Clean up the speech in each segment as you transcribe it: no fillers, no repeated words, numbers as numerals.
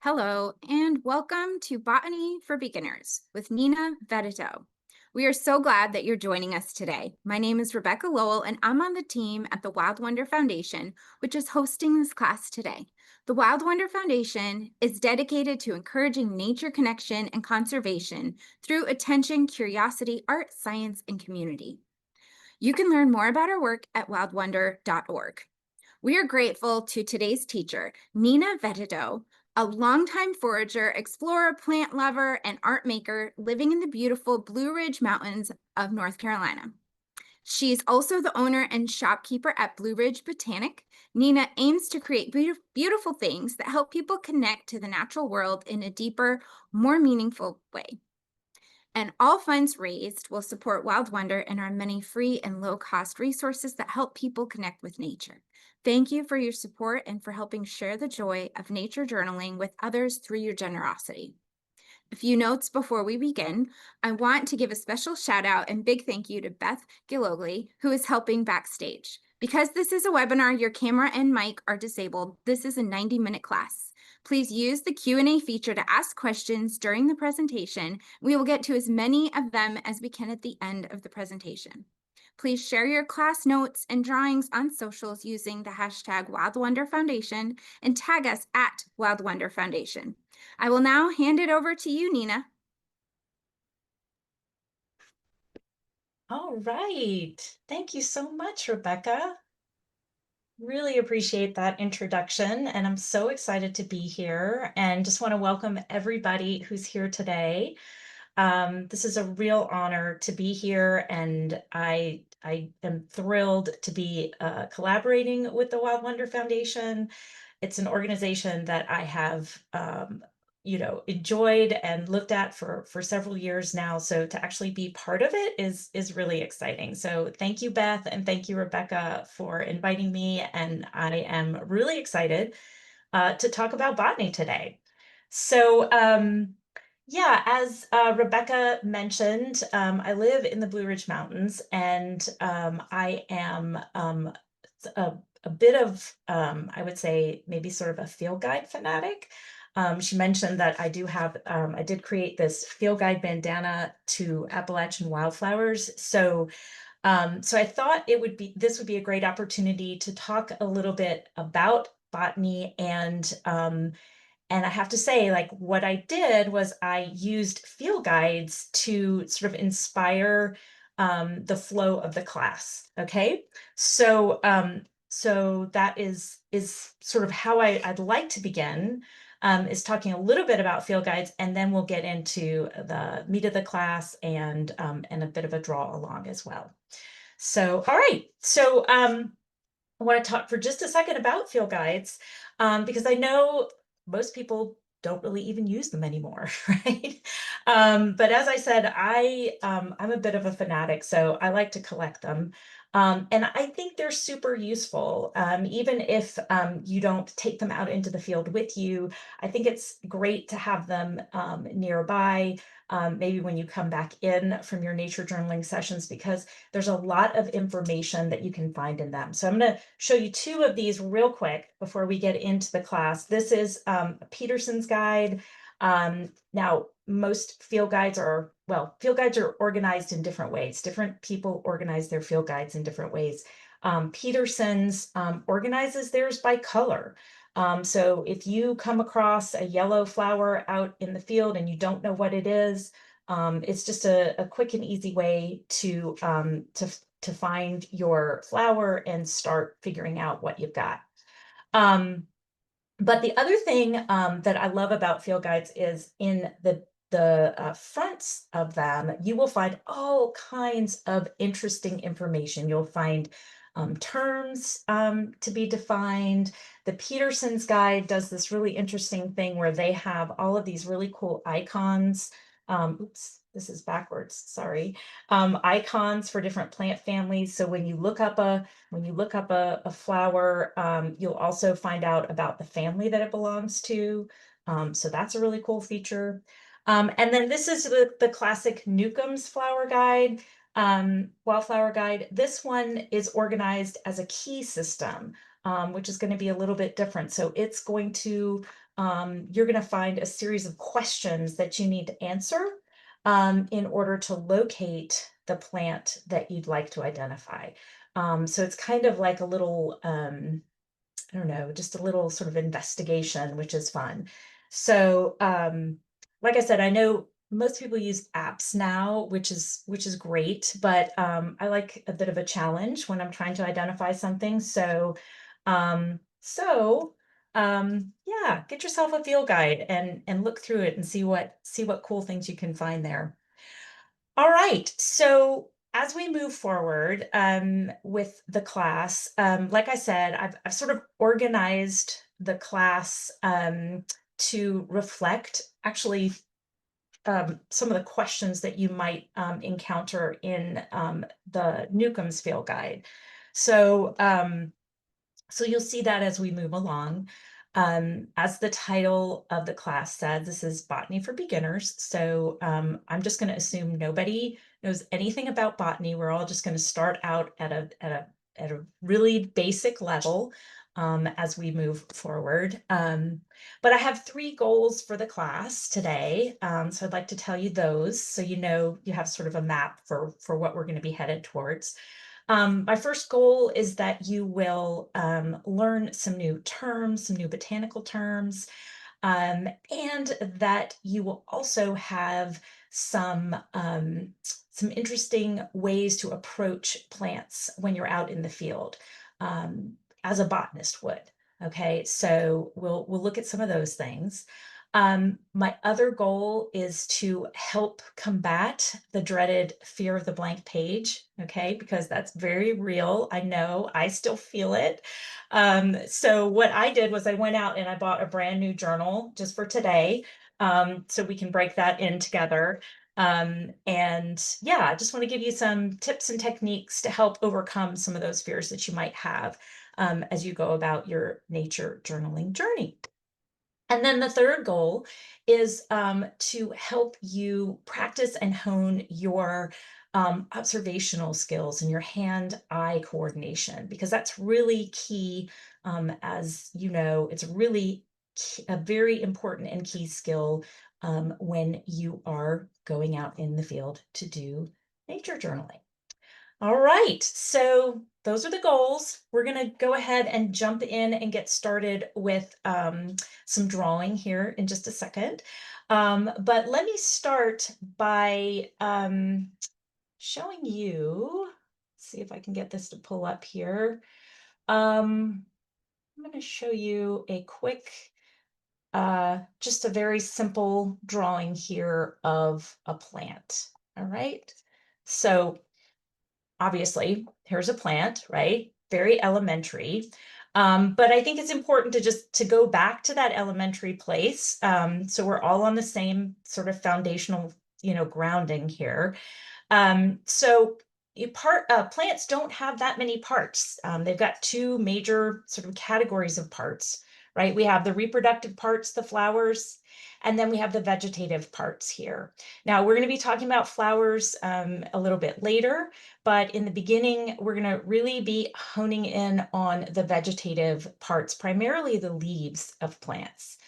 Hello, and welcome to Botany for Beginners with Nina Veteto. We are so glad that you're joining us today. My name is Rebecca Lowell, and I'm on the team at the Wild Wonder Foundation, which is hosting this class today. The Wild Wonder Foundation is dedicated to encouraging nature connection and conservation through attention, curiosity, art, science, and community. You can learn more about our work at wildwonder.org. We are grateful to today's teacher, Nina Veteto, a longtime forager, explorer, plant lover, and art maker living in the beautiful Blue Ridge Mountains of North Carolina. She's also the owner and shopkeeper at Blue Ridge Botanic. Nina aims to create beautiful things that help people connect to the natural world in a deeper, more meaningful way. And all funds raised will support Wild Wonder and our many free and low-cost resources that help people connect with nature. Thank you for your support and for helping share the joy of nature journaling with others through your generosity. A few notes before we begin. I want to give a special shout out and big thank you to Beth Gilogly, who is helping backstage. Because this is a webinar, your camera and mic are disabled. This is a 90-minute class. Please use the Q&A feature to ask questions during the presentation. We will get to as many of them as we can at the end of the presentation. Please share your class notes and drawings on socials using the hashtag WildWonderFoundation and tag us at WildWonderFoundation. I will now hand it over to you, Nina. All right. Thank you so much, Rebecca. Really appreciate that introduction, and I'm so excited to be here and just want to welcome everybody who's here today. This is a real honor to be here, and I am thrilled to be collaborating with the Wild Wonder Foundation. It's an organization that I have enjoyed and looked at for several years now. So to actually be part of it is really exciting. So thank you, Beth, and thank you, Rebecca, for inviting me. And I am really excited to talk about botany today. So yeah, as Rebecca mentioned, I live in the Blue Ridge Mountains, and I am a bit of, I would say, maybe sort of a field guide fanatic. She mentioned that I did create this field guide bandana to Appalachian wildflowers. So I thought this would be a great opportunity to talk a little bit about botany, and I have to say, like, what I did was I used field guides to sort of inspire the flow of the class. Okay, so that is sort of how I'd like to begin, is talking a little bit about field guides, and then we'll get into the meat of the class and a bit of a draw along as well. So, all right, so I want to talk for just a second about field guides, because I know most people don't really even use them anymore, right? But as I said, I'm a bit of a fanatic, so I like to collect them. And I think they're super useful. Even if you don't take them out into the field with you, I think it's great to have them nearby, maybe when you come back in from your nature journaling sessions, because there's a lot of information that you can find in them. So I'm going to show you two of these real quick before we get into the class. This is Peterson's guide. Now, most field guides are organized in different ways. Different people organize their field guides in different ways. Peterson's organizes theirs by color. So if you come across a yellow flower out in the field and you don't know what it is, it's just a quick and easy way to find your flower and start figuring out what you've got. But the other thing that I love about field guides is in the fronts of them, you will find all kinds of interesting information. You'll find terms to be defined. The Peterson's guide does this really interesting thing where they have all of these really cool icons. Oops, this is backwards, sorry. Icons for different plant families. So when you look up a flower, you'll also find out about the family that it belongs to. So that's a really cool feature. And then this is the classic Newcomb's flower guide, wildflower guide. This one is organized as a key system. which is going to be a little bit different. So it's going to, you're going to find a series of questions that you need to answer in order to locate the plant that you'd like to identify. So it's kind of like a little, I don't know, just a little sort of investigation, which is fun. So, like I said, I know most people use apps now, which is great, but I like a bit of a challenge when I'm trying to identify something. So, yeah, get yourself a field guide and look through it and see what cool things you can find there. All right, so as we move forward with the class, like I said, I've sort of organized the class to reflect actually some of the questions that you might encounter in the Newcomb's Field Guide. So, so you'll see that as we move along. As the title of the class said, this is Botany for Beginners. So I'm just going to assume nobody knows anything about botany. We're all just going to start out at a really basic level as we move forward. But I have 3 goals for the class today. So I'd like to tell you those so you know you have sort of a map for what we're going to be headed towards. My first goal is that you will learn some new terms, some new botanical terms, and that you will also have some interesting ways to approach plants when you're out in the field, as a botanist would. Okay, so we'll look at some of those things. My other goal is to help combat the dreaded fear of the blank page, okay, because that's very real. I know, I still feel it. So what I did was I went out and I bought a brand new journal just for today, so we can break that in together. And yeah, I just want to give you some tips and techniques to help overcome some of those fears that you might have as you go about your nature journaling journey. And then the third goal is to help you practice and hone your observational skills and your hand-eye coordination, because that's really key. As you know, it's really a very important and key skill when you are going out in the field to do nature journaling. All right, so those are the goals. We're going to go ahead and jump in and get started with some drawing here in just a second. But let me start by showing you, see if I can get this to pull up here. I'm going to show you a quick, just a very simple drawing here of a plant. All right, so obviously, here's a plant, right? Very elementary. But I think it's important to just to go back to that elementary place. So we're all on the same sort of foundational, grounding here. So plants don't have that many parts. They've got 2 major sort of categories of parts, right? We have the reproductive parts, the flowers, and then we have the vegetative parts here. Now, we're going to be talking about flowers a little bit later, but in the beginning, we're going to really be honing in on the vegetative parts, primarily the leaves of plants.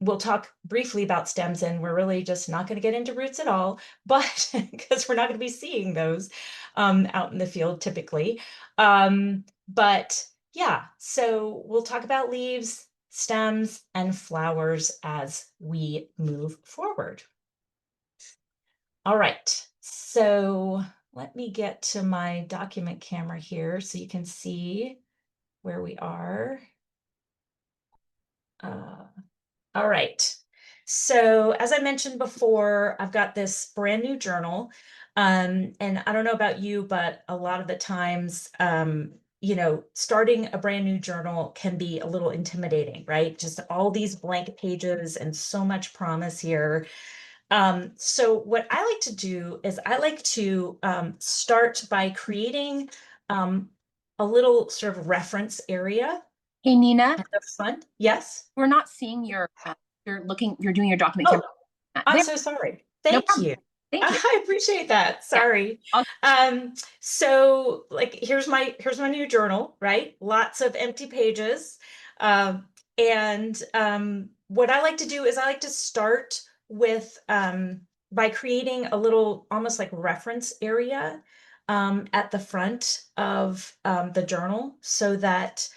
We'll talk briefly about stems, and we're really just not going to get into roots at all, but because we're not going to be seeing those out in the field typically. But yeah, so we'll talk about leaves, stems, and flowers as we move forward. All right, so let me get to my document camera here so you can see where we are. All right, so as I mentioned before, I've got this brand new journal. And I don't know about you, but a lot of the times, starting a brand new journal can be a little intimidating, right? Just all these blank pages and so much promise here. So what I like to do is I like to start by creating a little sort of reference area Hey, Nina, at the front. Yes. we're not seeing your, you're doing your document camera. Oh, I'm There, so sorry. no Thank problem. you. Thank you. I appreciate that. Yeah. Sorry. I'll- So like here's my new journal, right? Lots of empty pages. And what I like to do is I like to start with by creating a little almost like reference area at the front of the journal so that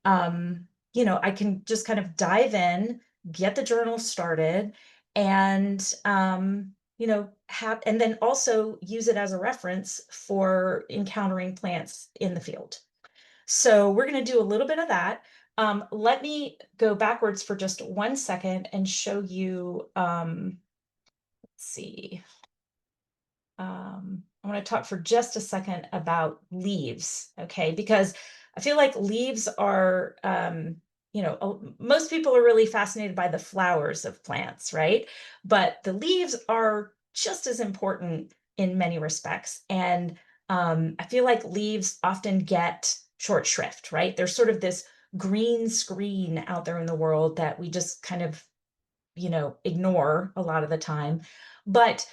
I can just kind of dive in, get the journal started, and have and then also use it as a reference for encountering plants in the field. So we're going to do a little bit of that. Let me go backwards for just 1 second and show you, let's see. I want to talk for just a second about leaves, okay? Because I feel like leaves are, most people are really fascinated by the flowers of plants, right? But the leaves are just as important in many respects. And I feel like leaves often get short shrift, right? There's sort of this green screen out there in the world that we just kind of, ignore a lot of the time. But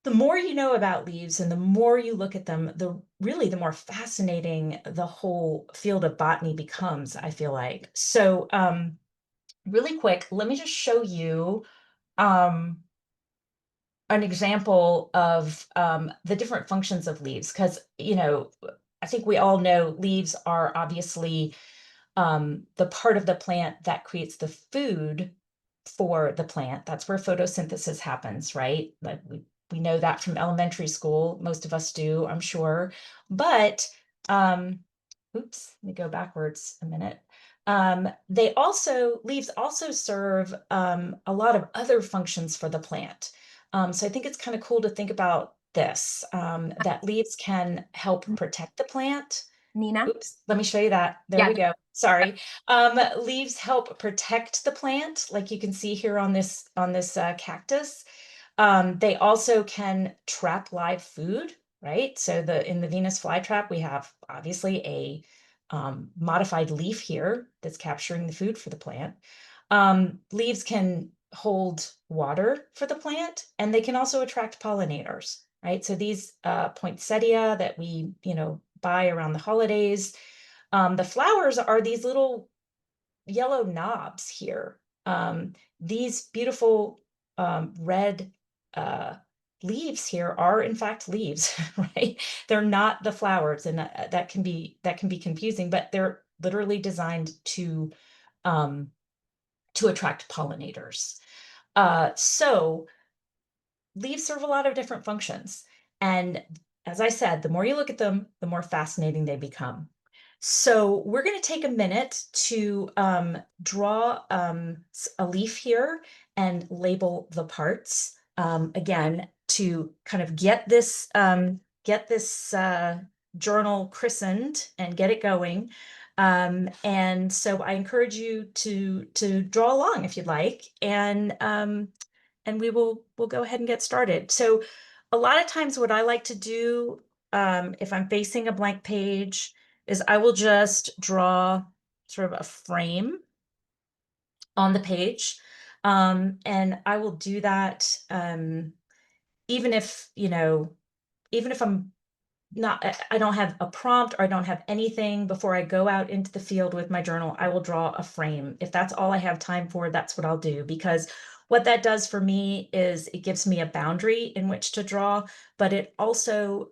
the more you know about leaves and the more you look at them, the more fascinating the whole field of botany becomes, I feel like. So, really quick, let me just show you um, an example of the different functions of leaves, because, I think we all know leaves are obviously the part of the plant that creates the food for the plant. That's where photosynthesis happens, right? Like we know that from elementary school. Most of us do, I'm sure. But oops, let me go backwards a minute. Leaves also serve a lot of other functions for the plant. So I think it's kind of cool to think about this, that leaves can help protect the plant. Nina? Oops, let me show you that. There Yeah. we go. Sorry. Leaves help protect the plant, like you can see here on this cactus. They also can trap live food, right? So in the Venus flytrap, we have obviously a modified leaf here that's capturing the food for the plant. Leaves can hold water for the plant, and they can also attract pollinators, right? So these poinsettia that we, buy around the holidays, the flowers are these little yellow knobs here. These beautiful red leaves here are in fact leaves, right? They're not the flowers, and that can be confusing, but they're literally designed um, to attract pollinators. So leaves serve a lot of different functions. And as I said, the more you look at them, the more fascinating they become. So we're going to take a minute to draw a leaf here and label the parts. Again, to kind of get this journal christened and get it going. And so I encourage you to draw along if you'd like, and we'll go ahead and get started. So a lot of times what I like to do, if I'm facing a blank page, is I will just draw sort of a frame on the page. And I will do that even if, even if I don't have a prompt or I don't have anything before I go out into the field with my journal, I will draw a frame. If that's all I have time for, that's what I'll do, because what that does for me is it gives me a boundary in which to draw, but it also,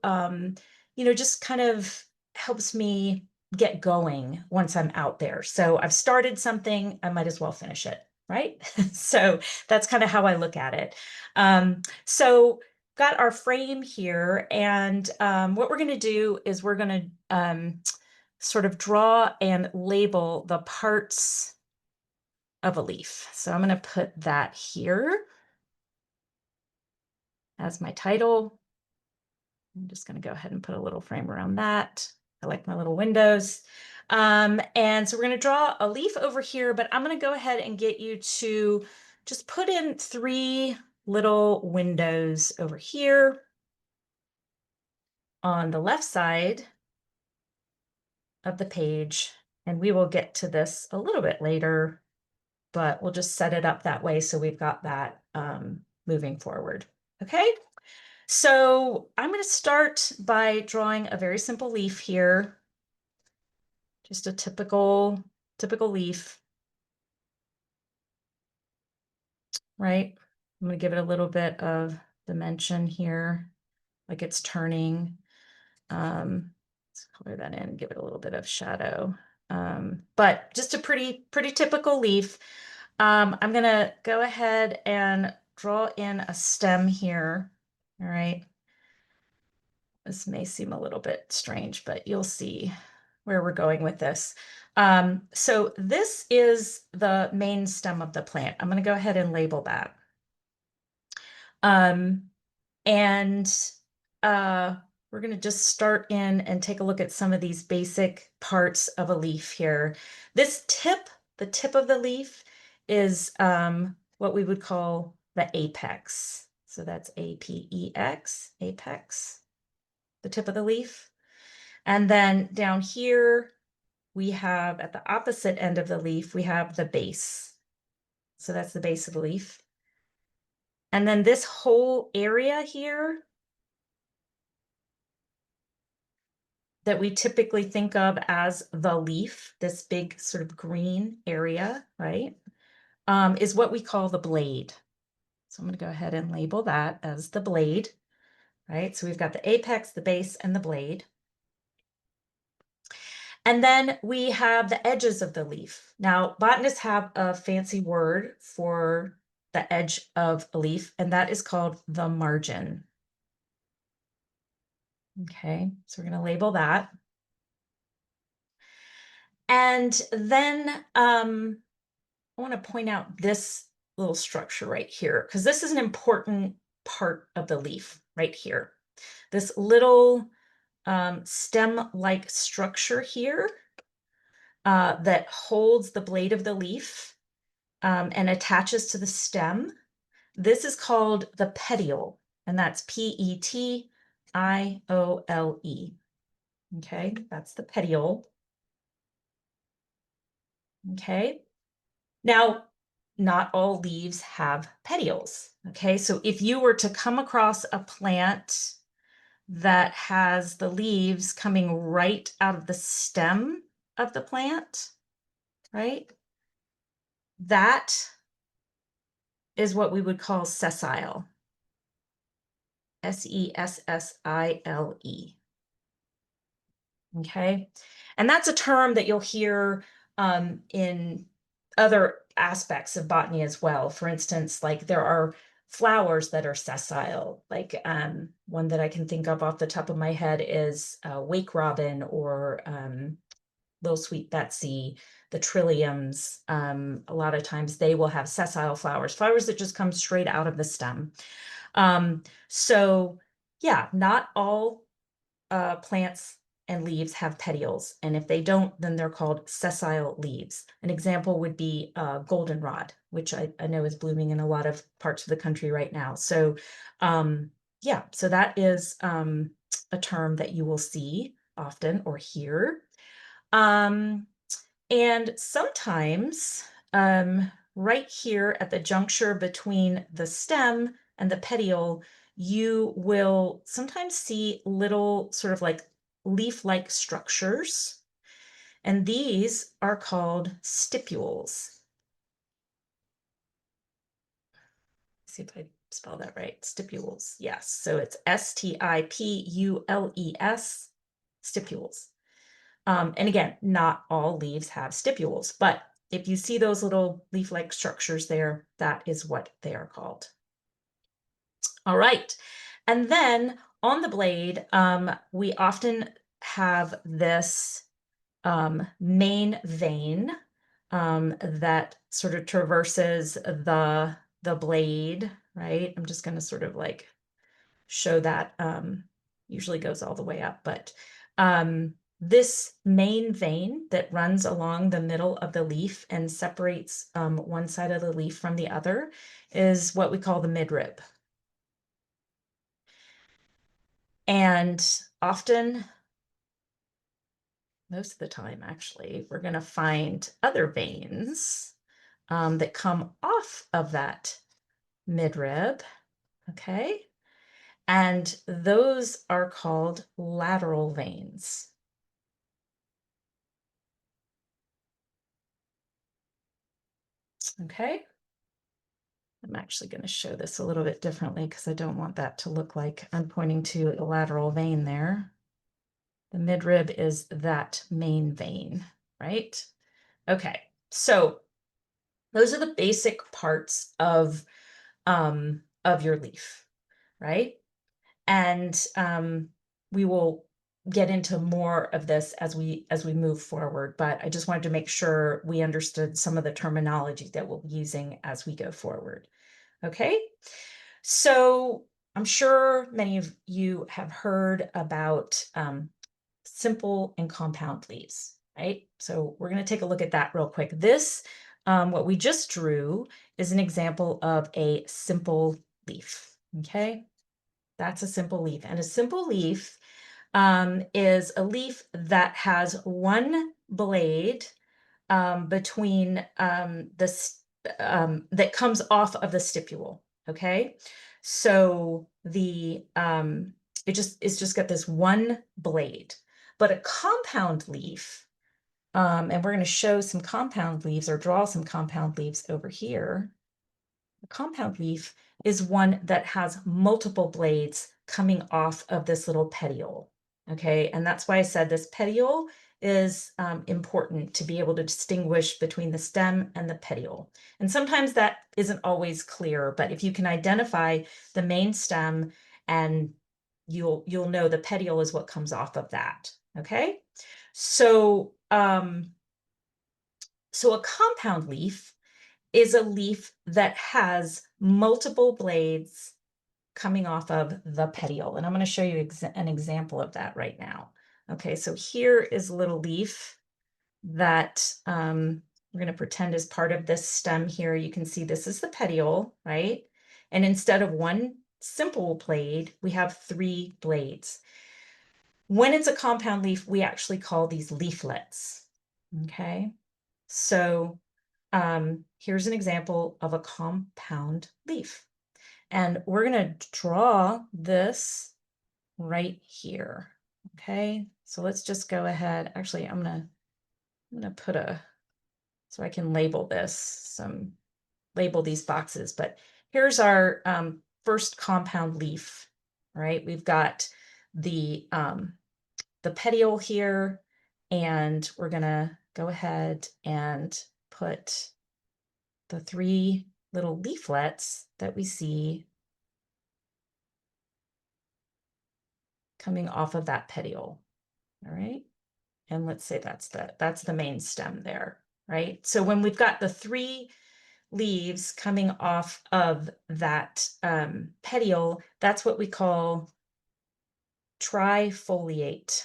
just kind of helps me get going once I'm out there. So I've started something, I might as well finish it, right? So that's kind of how I look at it. So got our frame here, and what we're going to do is we're going to sort of draw and label the parts of a leaf. So I'm going to put that here as my title. I'm just going to go ahead and put a little frame around that. I like my little windows. And so we're going to draw a leaf over here, but I'm going to go ahead and get you to just put in 3 little windows over here on the left side of the page, and we will get to this a little bit later, but we'll just set it up that way so we've got that moving forward. Okay, So I'm going to start by drawing a very simple leaf here. Just a typical leaf, right? I'm going to give it a little bit of dimension here, like it's turning. Let's color that in, give it a little bit of shadow. But just a pretty typical leaf. I'm going to go ahead and draw in a stem here. All right. This may seem a little bit strange, but you'll see where we're going with this. So this is the main stem of the plant. I'm going to go ahead and label that. And we're going to just start in and take a look at some of these basic parts of a leaf here. This tip, the tip of the leaf, is what we would call the apex. So that's A-P-E-X, apex, the tip of the leaf. And then down here, we have at the opposite end of the leaf, we have the base. So that's the base of the leaf. And then this whole area here that we typically think of as the leaf, this big sort of green area, right, is what we call the blade. So I'm going to go ahead and label that as the blade, right? So we've got the apex, the base, and the blade. And then we have the edges of the leaf. Now, botanists have a fancy word for the edge of a leaf, and that is called the margin. Okay, so we're going to label that. And then I want to point out this little structure right here, because this is an important part of the leaf right here. This little stem-like structure here that holds the blade of the leaf and attaches to the stem. This is called the petiole, and that's P-E-T-I-O-L-E. Okay, that's the petiole. Okay, now not all leaves have petioles. Okay, so if you were to come across a plant that has the leaves coming right out of the stem of the plant, right? That is what we would call sessile. S-E-S-S-I-L-E. Okay, and that's a term that you'll hear in other aspects of botany as well. For instance, like there are flowers that are sessile, like one that I can think of off the top of my head is wake robin or little sweet Betsy, the trilliums. A lot of times they will have sessile flowers, flowers that just come straight out of the stem. So yeah, not all plants and leaves have petioles, and if they don't, then they're called sessile leaves. An example would be goldenrod, which I know is blooming in a lot of parts of the country right now. So yeah, so that is a term that you will see often or hear. And sometimes right here at the juncture between the stem and the petiole, you will sometimes see little sort of like leaf-like structures, and these are called stipules. Let's see if I spell that right. Stipules. Yes. So it's S-T-I-P-U-L-E-S, stipules. And again, not all leaves have stipules, but if you see those little leaf-like structures there, that is what they are called. All right. And then on the blade, we often have this main vein that sort of traverses the blade, right? I'm just going to sort of like show that usually goes all the way up, but this main vein that runs along the middle of the leaf and separates one side of the leaf from the other is what we call the midrib. And often, most of the time actually, we're going to find other veins that come off of that midrib, okay? And those are called lateral veins. Okay. I'm actually going to show this a little bit differently because I don't want that to look like I'm pointing to a lateral vein there. The midrib is that main vein, right? Okay, so those are the basic parts of your leaf, right? And we will get into more of this as we move forward, but I just wanted to make sure we understood some of the terminology that we'll be using as we go forward. Okay, so I'm sure many of you have heard about simple and compound leaves, right? So we're going to take a look at that real quick. This, what we just drew, is an example of a simple leaf. Okay, that's a simple leaf. And a simple leaf is a leaf that has one blade between that comes off of the stipule. Okay, so the it's just got this one blade. But a compound leaf, and we're going to show some compound leaves or draw some compound leaves over here. A compound leaf is one that has multiple blades coming off of this little petiole. Okay, and that's why I said this petiole is important to be able to distinguish between the stem and the petiole. And sometimes that isn't always clear, but if you can identify the main stem, and you'll know the petiole is what comes off of that. Okay, so so a compound leaf is a leaf that has multiple blades coming off of the petiole. And I'm going to show you an example of that right now. Okay, so here is a little leaf that we're going to pretend is part of this stem here. You can see this is the petiole, right? And instead of one simple blade, we have 3 blades. When it's a compound leaf, we actually call these leaflets. Okay, so here's an example of a compound leaf. And we're going to draw this right here. Okay, so let's just go ahead. Actually, I'm gonna put so I can label this, label these boxes. But here's our first compound leaf. All right, we've got the petiole here, and we're gonna go ahead and put the 3 little leaflets that we see coming off of that petiole. All right, and let's say that's the main stem there, right? So when we've got the 3 leaves coming off of that petiole, that's what we call trifoliate.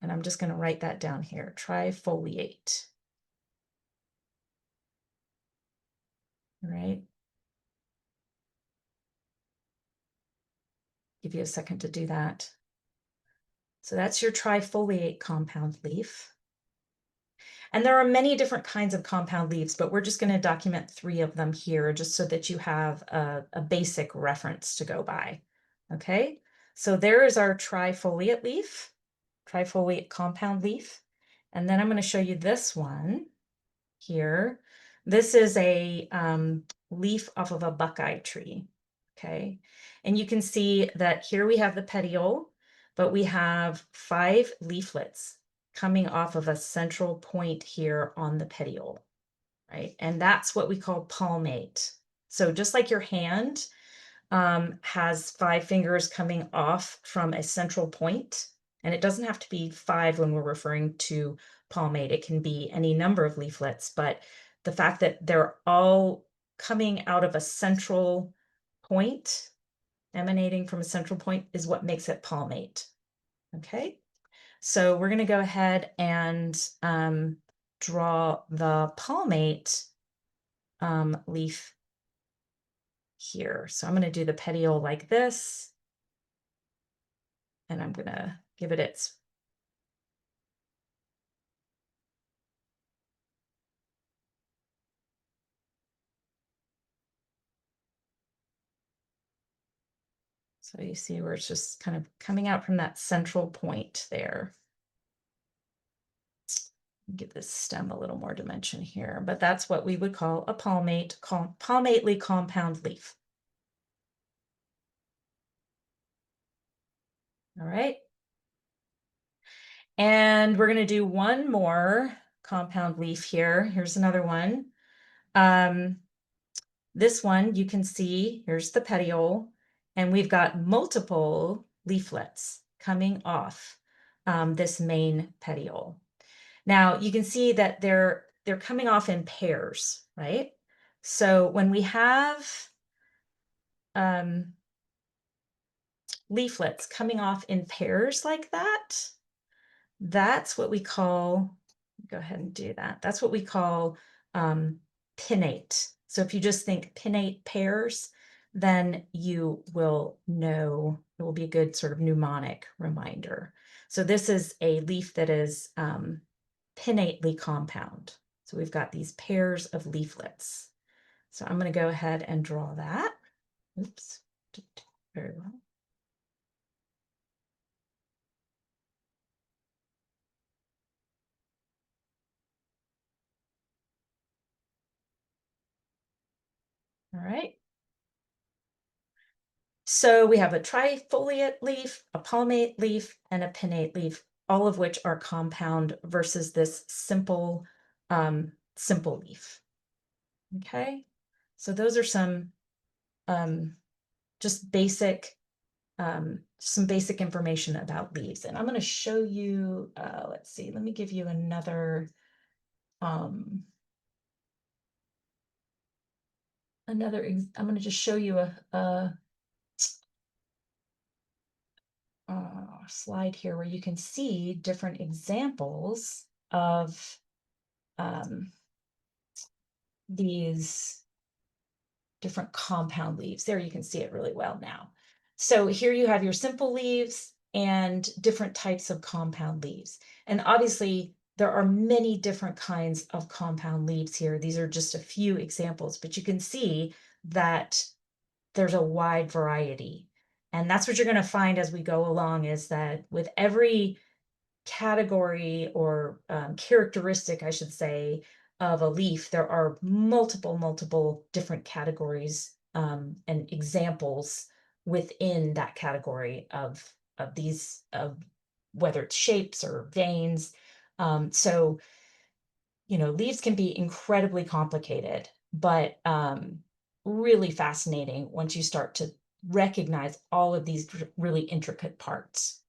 And I'm just going to write that down here, trifoliate. All right. Give you a second to do that. So that's your trifoliate compound leaf. And there are many different kinds of compound leaves, but we're just going to document 3 of them here just so that you have a basic reference to go by. Okay, so there is our trifoliate leaf, trifoliate compound leaf. And then I'm going to show you this one here. This is a leaf off of a buckeye tree. Okay, and you can see that here we have the petiole, but we have 5 leaflets coming off of a central point here on the petiole, right? And that's what we call palmate. So just like your hand has 5 fingers coming off from a central point, and it doesn't have to be 5 when we're referring to palmate. It can be any number of leaflets, but the fact that they're all coming out of a central point, emanating from a central point, is what makes it palmate. Okay, so we're going to go ahead and draw the palmate leaf here. So I'm going to do the petiole like this, and I'm going to give it its So you see where it's just kind of coming out from that central point there. Give this stem a little more dimension here, but that's what we would call a palmately compound leaf. All right. And we're going to do one more compound leaf here. Here's another one. This one you can see, here's the petiole, and we've got multiple leaflets coming off this main petiole. Now you can see that they're coming off in pairs, right? So when we have leaflets coming off in pairs like that, that's what we call, go ahead and do that. That's what we call pinnate. So if you just think pinnate pairs, then you will know, it will be a good sort of mnemonic reminder. So this is a leaf that is pinnately compound. So we've got these pairs of leaflets. So I'm going to go ahead and draw that. Oops, very well. All right. So we have a trifoliate leaf, a palmate leaf, and a pinnate leaf, all of which are compound versus this simple, simple leaf. Okay, so those are some just basic, some basic information about leaves. And I'm going to show you, let's see, let me give you another, I'm going to just show you a slide here where you can see different examples of these different compound leaves. There you can see it really well now. So here you have your simple leaves and different types of compound leaves. And obviously there are many different kinds of compound leaves here. These are just a few examples, but you can see that there's a wide variety. And that's what you're going to find as we go along, is that with every category or characteristic, I should say, of a leaf, there are multiple different categories and examples within that category of these, whether it's shapes or veins. So, you know, leaves can be incredibly complicated, but really fascinating once you start to recognize all of these really intricate parts.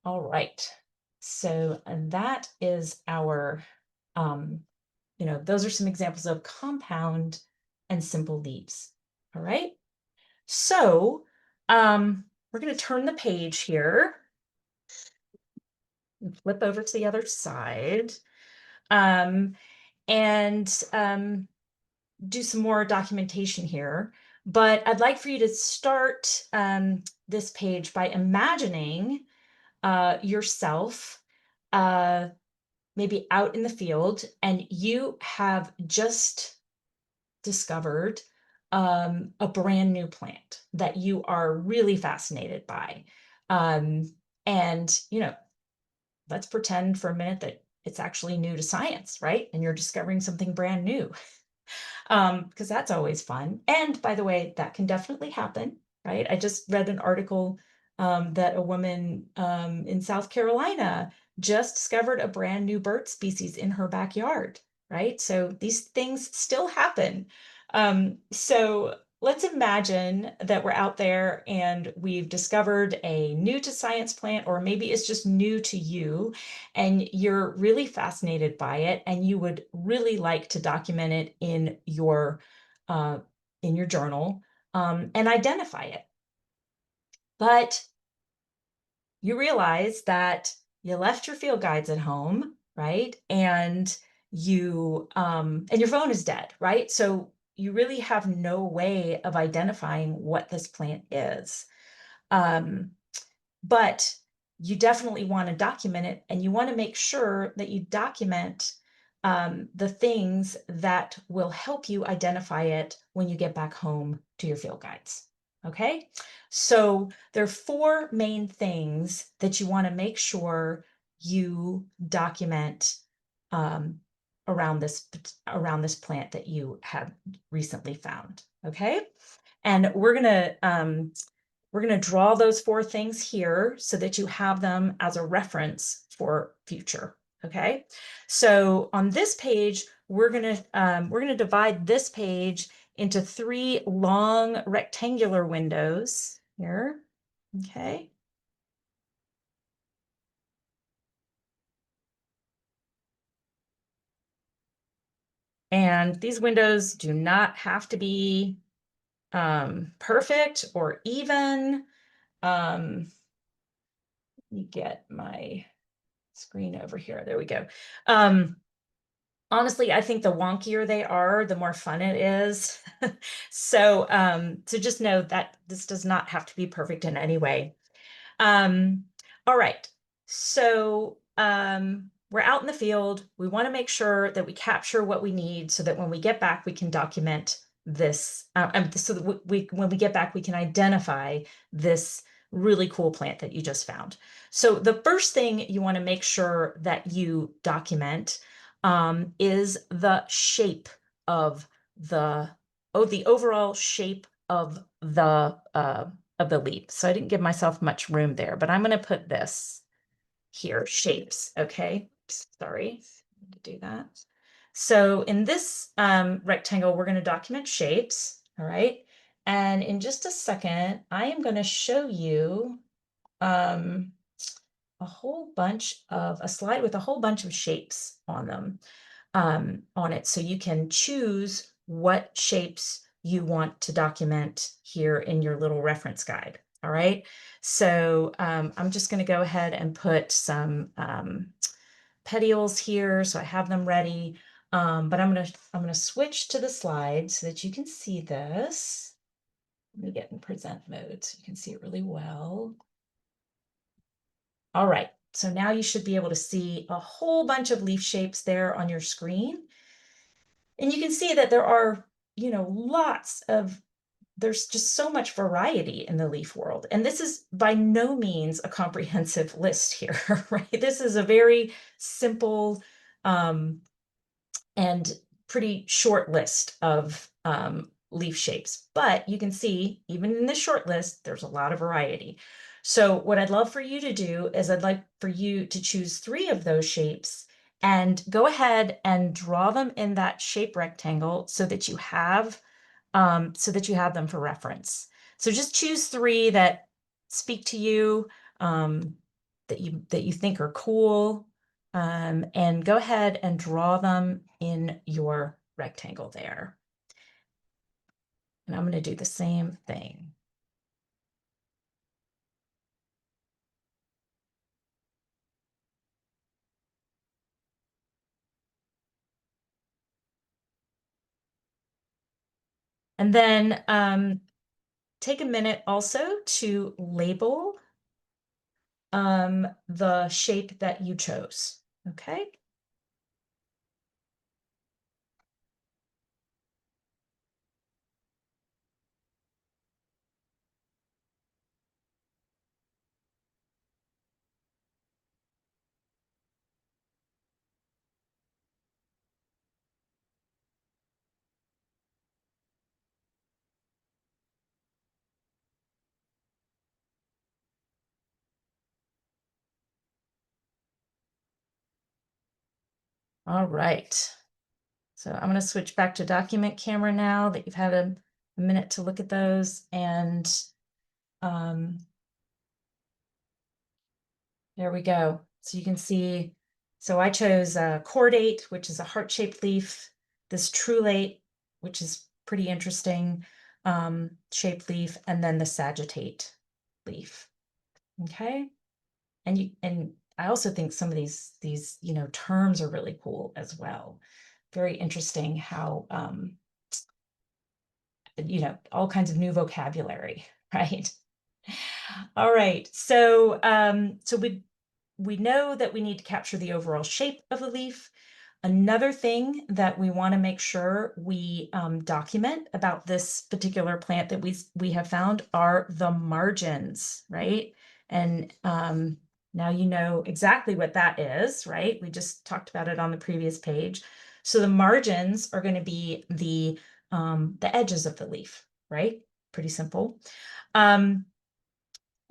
All right, so that is our, you know, those are some examples of compound and simple leaves. All right, so we're going to turn the page here and flip over to the other side, and do some more documentation here. But I'd like for you to start this page by imagining yourself maybe out in the field, and you have just discovered a brand new plant that you are really fascinated by. And, you know, let's pretend for a minute that it's actually new to science, right? And you're discovering something brand new. Because that's always fun. And by the way, that can definitely happen, right? I just read an article that a woman in South Carolina just discovered a brand new bird species in her backyard, right? So these things still happen. So let's imagine that we're out there and we've discovered a new to science plant, or maybe it's just new to you and you're really fascinated by it and you would really like to document it in your journal and identify it. But you realize that you left your field guides at home, right? And you and your phone is dead, right? So you really have no way of identifying what this plant is. But you definitely want to document it, and you want to make sure that you document the things that will help you identify it when you get back home to your field guides. Okay, so there are four main things that you want to make sure you document um, around this plant that you have recently found. Okay, and we're gonna draw those four things here so that you have them as a reference for future. Okay, so on this page we're gonna divide this page into three long rectangular windows here. Okay. And these windows do not have to be perfect or even. Let me get my screen over here. There we go. Honestly, I think the wonkier they are, the more fun it is. So just know that this does not have to be perfect in any way. All right. So we're out in the field. We want to make sure that we capture what we need so that when we get back, we can document this. So that when we get back, we can identify this really cool plant that you just found. So the first thing you want to make sure that you document is the shape of the overall shape of the leaf. So I didn't give myself much room there, but I'm going to put this here, shapes. Okay, sorry to do that. So in this rectangle, we're going to document shapes. All right. And in just a second, I am going to show you a slide with a whole bunch of shapes on them on it. So you can choose what shapes you want to document here in your little reference guide. All right. So I'm just going to go ahead and put some petioles here. So I have them ready. But I'm going to switch to the slide so that you can see this. Let me get in present mode so you can see it really well. All right. So now you should be able to see a whole bunch of leaf shapes there on your screen. And you can see that there are, there's just so much variety in the leaf world. And this is by no means a comprehensive list here, right? This is a very simple and pretty short list of leaf shapes. But you can see, even in this short list, there's a lot of variety. So what I'd love for you to do is I'd like for you to choose 3 of those shapes and go ahead and draw them in that shape rectangle so that you have them for reference. So just choose 3 that speak to you, that you think are cool, and go ahead and draw them in your rectangle there. And I'm going to do the same thing. And then take a minute also to label the shape that you chose. Okay. All right. So I'm going to switch back to document camera now that you've had a minute to look at those. And there we go. So you can see, so I chose cordate, which is a heart-shaped leaf, this trulate, which is pretty interesting shaped leaf, and then the sagittate leaf. Okay. And I also think some of these terms are really cool as well. Very interesting how all kinds of new vocabulary, right? All right, so we know that we need to capture the overall shape of the leaf. Another thing that we want to make sure we document about this particular plant that we have found are the margins, right? And now you know exactly what that is, right? We just talked about it on the previous page. So the margins are going to be the edges of the leaf, right? Pretty simple. And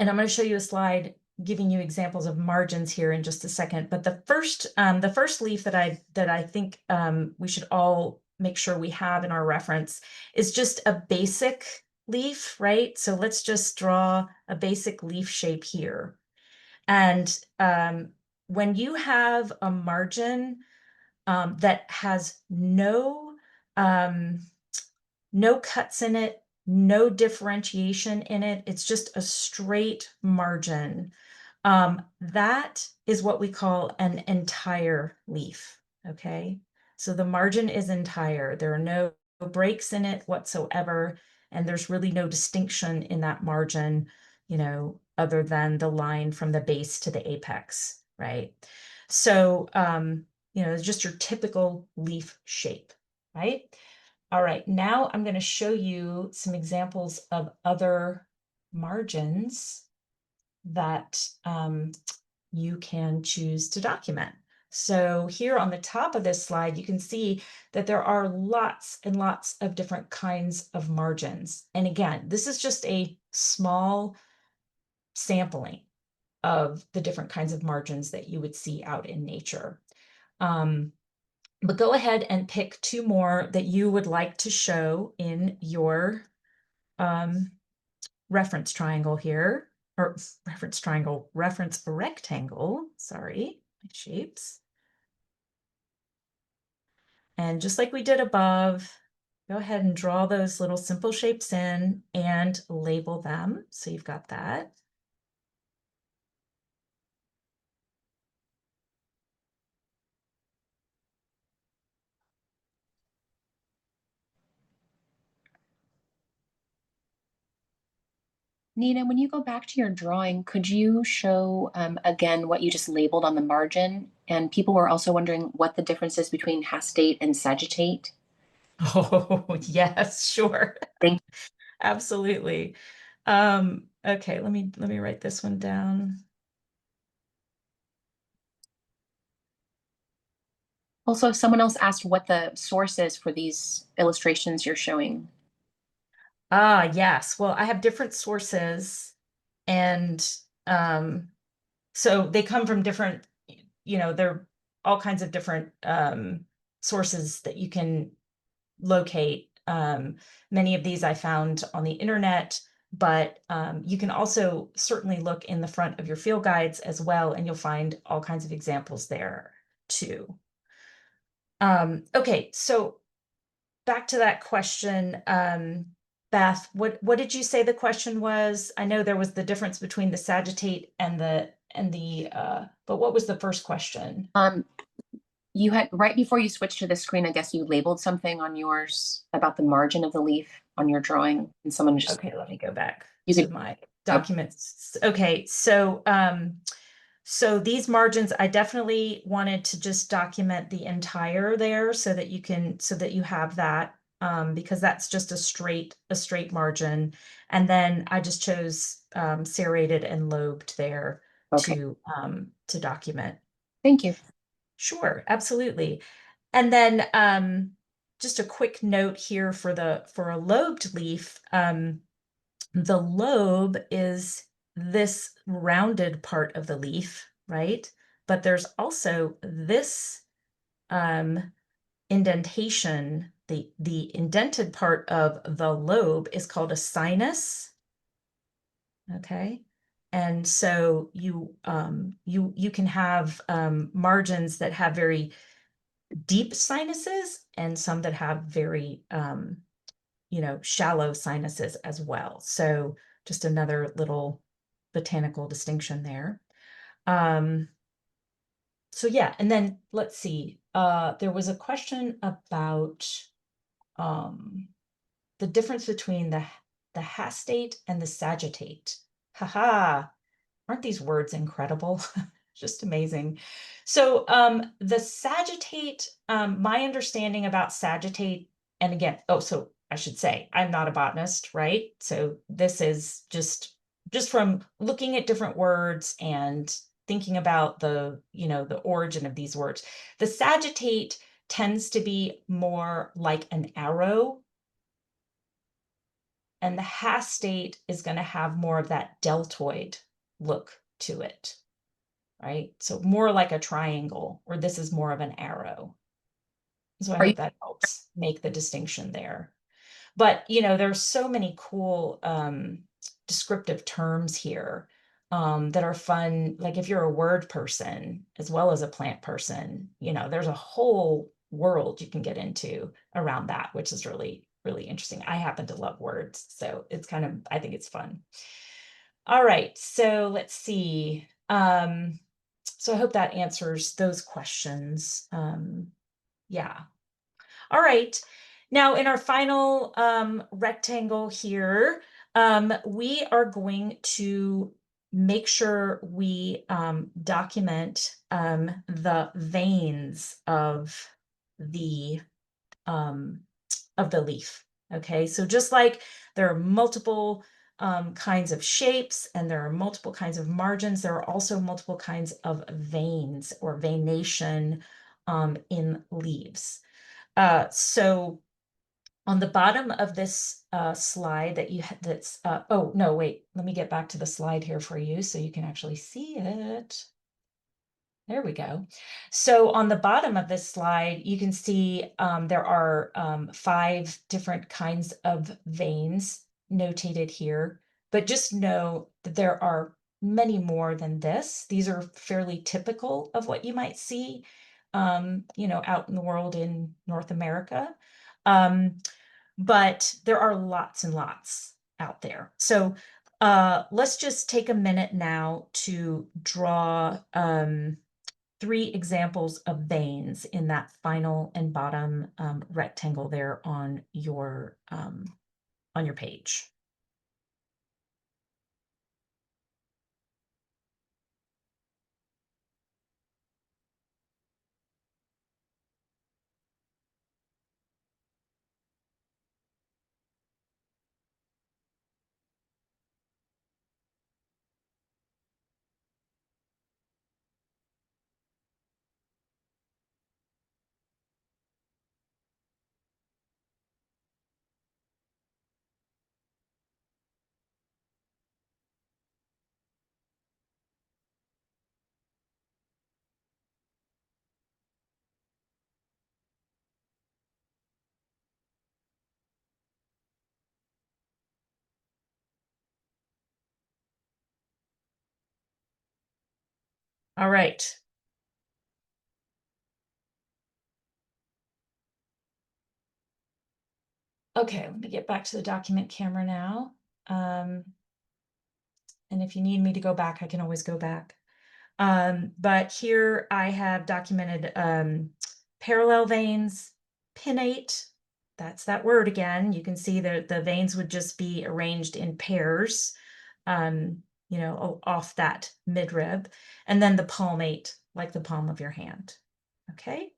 I'm going to show you a slide giving you examples of margins here in just a second. But the first leaf that I think we should all make sure we have in our reference is just a basic leaf, right? So let's just draw a basic leaf shape here. And when you have a margin that has no cuts in it, no differentiation in it. It's just a straight margin. That is what we call an entire leaf, okay? So the margin is entire. There are no breaks in it whatsoever, and there's really no distinction in that margin, other than the line from the base to the apex, right? So, it's just your typical leaf shape, right? All right, now I'm going to show you some examples of other margins that you can choose to document. So here on the top of this slide, you can see that there are lots and lots of different kinds of margins. And again, this is just a small sampling of the different kinds of margins that you would see out in nature. But go ahead and pick two more that you would like to show in your reference triangle here, or reference rectangle, sorry, my shapes. And just like we did above, go ahead and draw those little simple shapes in and label them. So you've got that. Nina, when you go back to your drawing, could you show again what you just labeled on the margin? And people were also wondering what the difference is between hastate and sagittate. Oh, yes, sure. Thank you. Absolutely. Okay, let me write this one down. Also, someone else asked what the source is for these illustrations you're showing. Ah, yes. Well, I have different sources, and so they come from different, there are all kinds of different sources that you can locate. Many of these I found on the internet, but you can also certainly look in the front of your field guides as well, and you'll find all kinds of examples there too. Okay, so back to that question, Beth, what did you say the question was? I know there was the difference between the sagittate and but what was the first question? You had right before you switched to the screen, I guess you labeled something on yours about the margin of the leaf on your drawing, and someone just Okay, let me go back you to could my documents. Okay, so these margins, I definitely wanted to just document the entire there so that you have that, because that's just a straight margin. And then I just chose serrated and lobed there okay. to document. Thank you. Sure, absolutely. And then just a quick note here for a lobed leaf. The lobe is this rounded part of the leaf, right? But there's also this indentation. The indented part of the lobe is called a sinus. Okay. And so you can have margins that have very deep sinuses and some that have very shallow sinuses as well. So just another little botanical distinction there. So yeah, and then let's see. There was a question about the difference between the hastate and the sagittate. Haha, aren't these words incredible? Just amazing. So the sagittate, my understanding about sagittate, and again, oh, so I should say I'm not a botanist, right? So this is just from looking at different words and thinking about the, you know, the origin of these words. The sagittate tends to be more like an arrow, and the hastate is going to have more of that deltoid look to it, right? So more like a triangle, or this is more of an arrow. So I Are you hope that helps make the distinction there. But, you know, there's so many cool descriptive terms here that are fun. Like if you're a word person as well as a plant person, you know, there's a whole world you can get into around that, which is really, really interesting. I happen to love words, so it's kind of, I think it's fun. All right, so let's see. So I hope that answers those questions. Yeah. All right. Now in our final rectangle here, we are going to make sure we document the veins of the leaf. Okay, so just like there are multiple kinds of shapes and there are multiple kinds of margins, there are also multiple kinds of veins or veination in leaves. So on the bottom of this slide that you that's oh no, wait, let me get back to the slide here for you so you can actually see it. There we go. So on the bottom of this slide, you can see there are 5 different kinds of veins notated here, but just know that there are many more than this. These are fairly typical of what you might see, you know, out in the world in North America. But there are lots and lots out there. So let's just take a minute now to draw 3 examples of veins in that final and bottom rectangle there on your page. All right. Okay, let me get back to the document camera now. And if you need me to go back, I can always go back. But here I have documented parallel veins, pinnate, that's that word again. You can see that the veins would just be arranged in pairs, you know, off that midrib, and then the palmate, like the palm of your hand. Okay.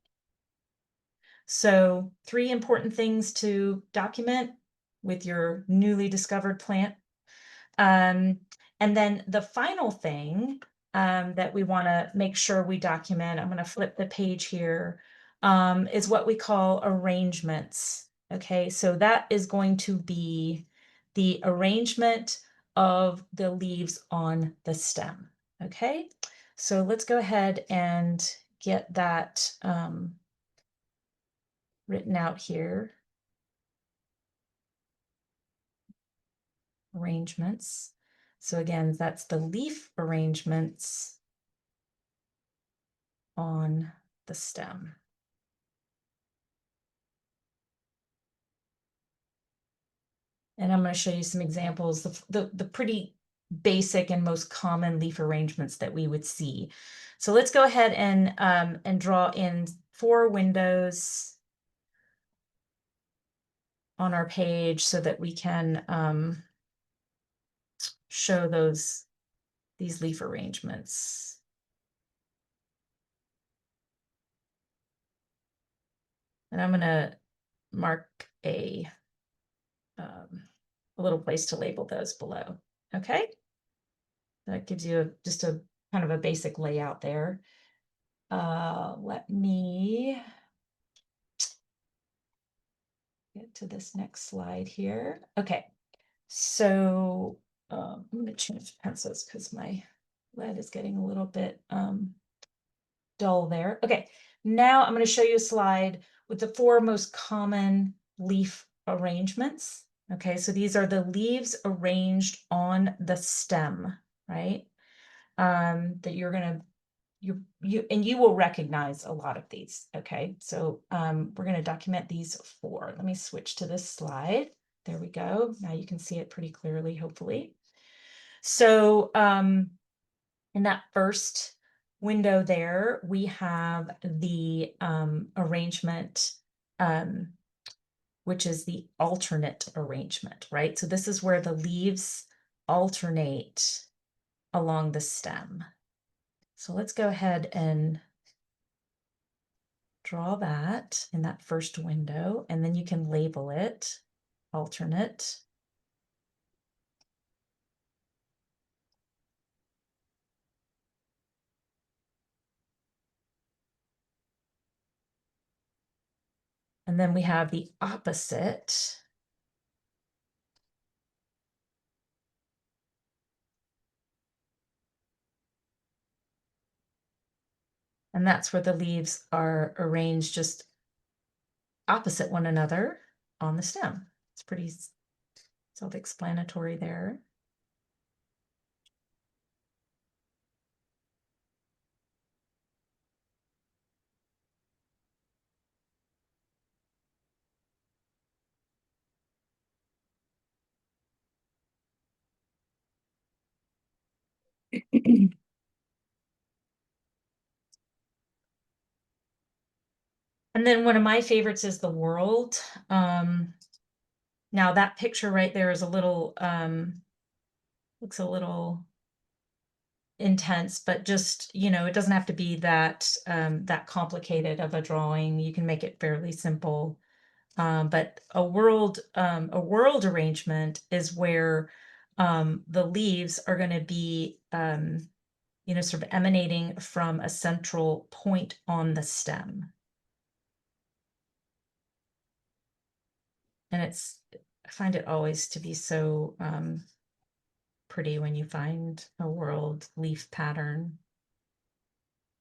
So 3 important things to document with your newly discovered plant. And then the final thing that we want to make sure we document, I'm going to flip the page here, is what we call arrangements. Okay, so that is going to be the arrangement of the leaves on the stem. Okay, so let's go ahead and get that written out here. Arrangements. So again, that's the leaf arrangements on the stem. And I'm going to show you some examples, the pretty basic and most common leaf arrangements that we would see. So let's go ahead and draw in 4 windows on our page so that we can show these leaf arrangements. And I'm gonna mark a little place to label those below. Okay. That gives you just a kind of a basic layout there. Let me get to this next slide here. Okay, so I'm going to change pencils because my lead is getting a little bit dull there. Okay, now I'm going to show you a slide with the 4 most common leaf arrangements. Okay, so these are the leaves arranged on the stem, right? That you're going to you will recognize a lot of these. Okay, so we're going to document these 4. Let me switch to this slide. There we go. Now you can see it pretty clearly, hopefully. So in that first window there, we have the arrangement, which is the alternate arrangement, right? So this is where the leaves alternate along the stem. So let's go ahead and draw that in that first window, and then you can label it alternate. And then we have the opposite. And that's where the leaves are arranged just opposite one another on the stem. It's pretty self-explanatory there. And then one of my favorites is the world. Now that picture right there is a little, looks a little intense, but just, you know, it doesn't have to be that that complicated of a drawing. You can make it fairly simple. But a world arrangement is where the leaves are going to be, you know, sort of emanating from a central point on the stem. And I find it always to be so pretty when you find a world leaf pattern.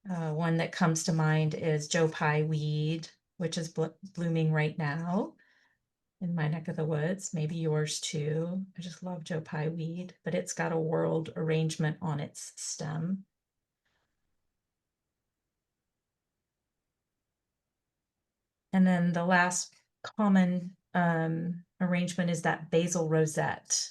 One that comes to mind is Joe Pye weed, which is blooming right now in my neck of the woods, maybe yours too. I just love Joe Pye weed, but it's got a world arrangement on its stem. And then the last common arrangement is that basal rosette.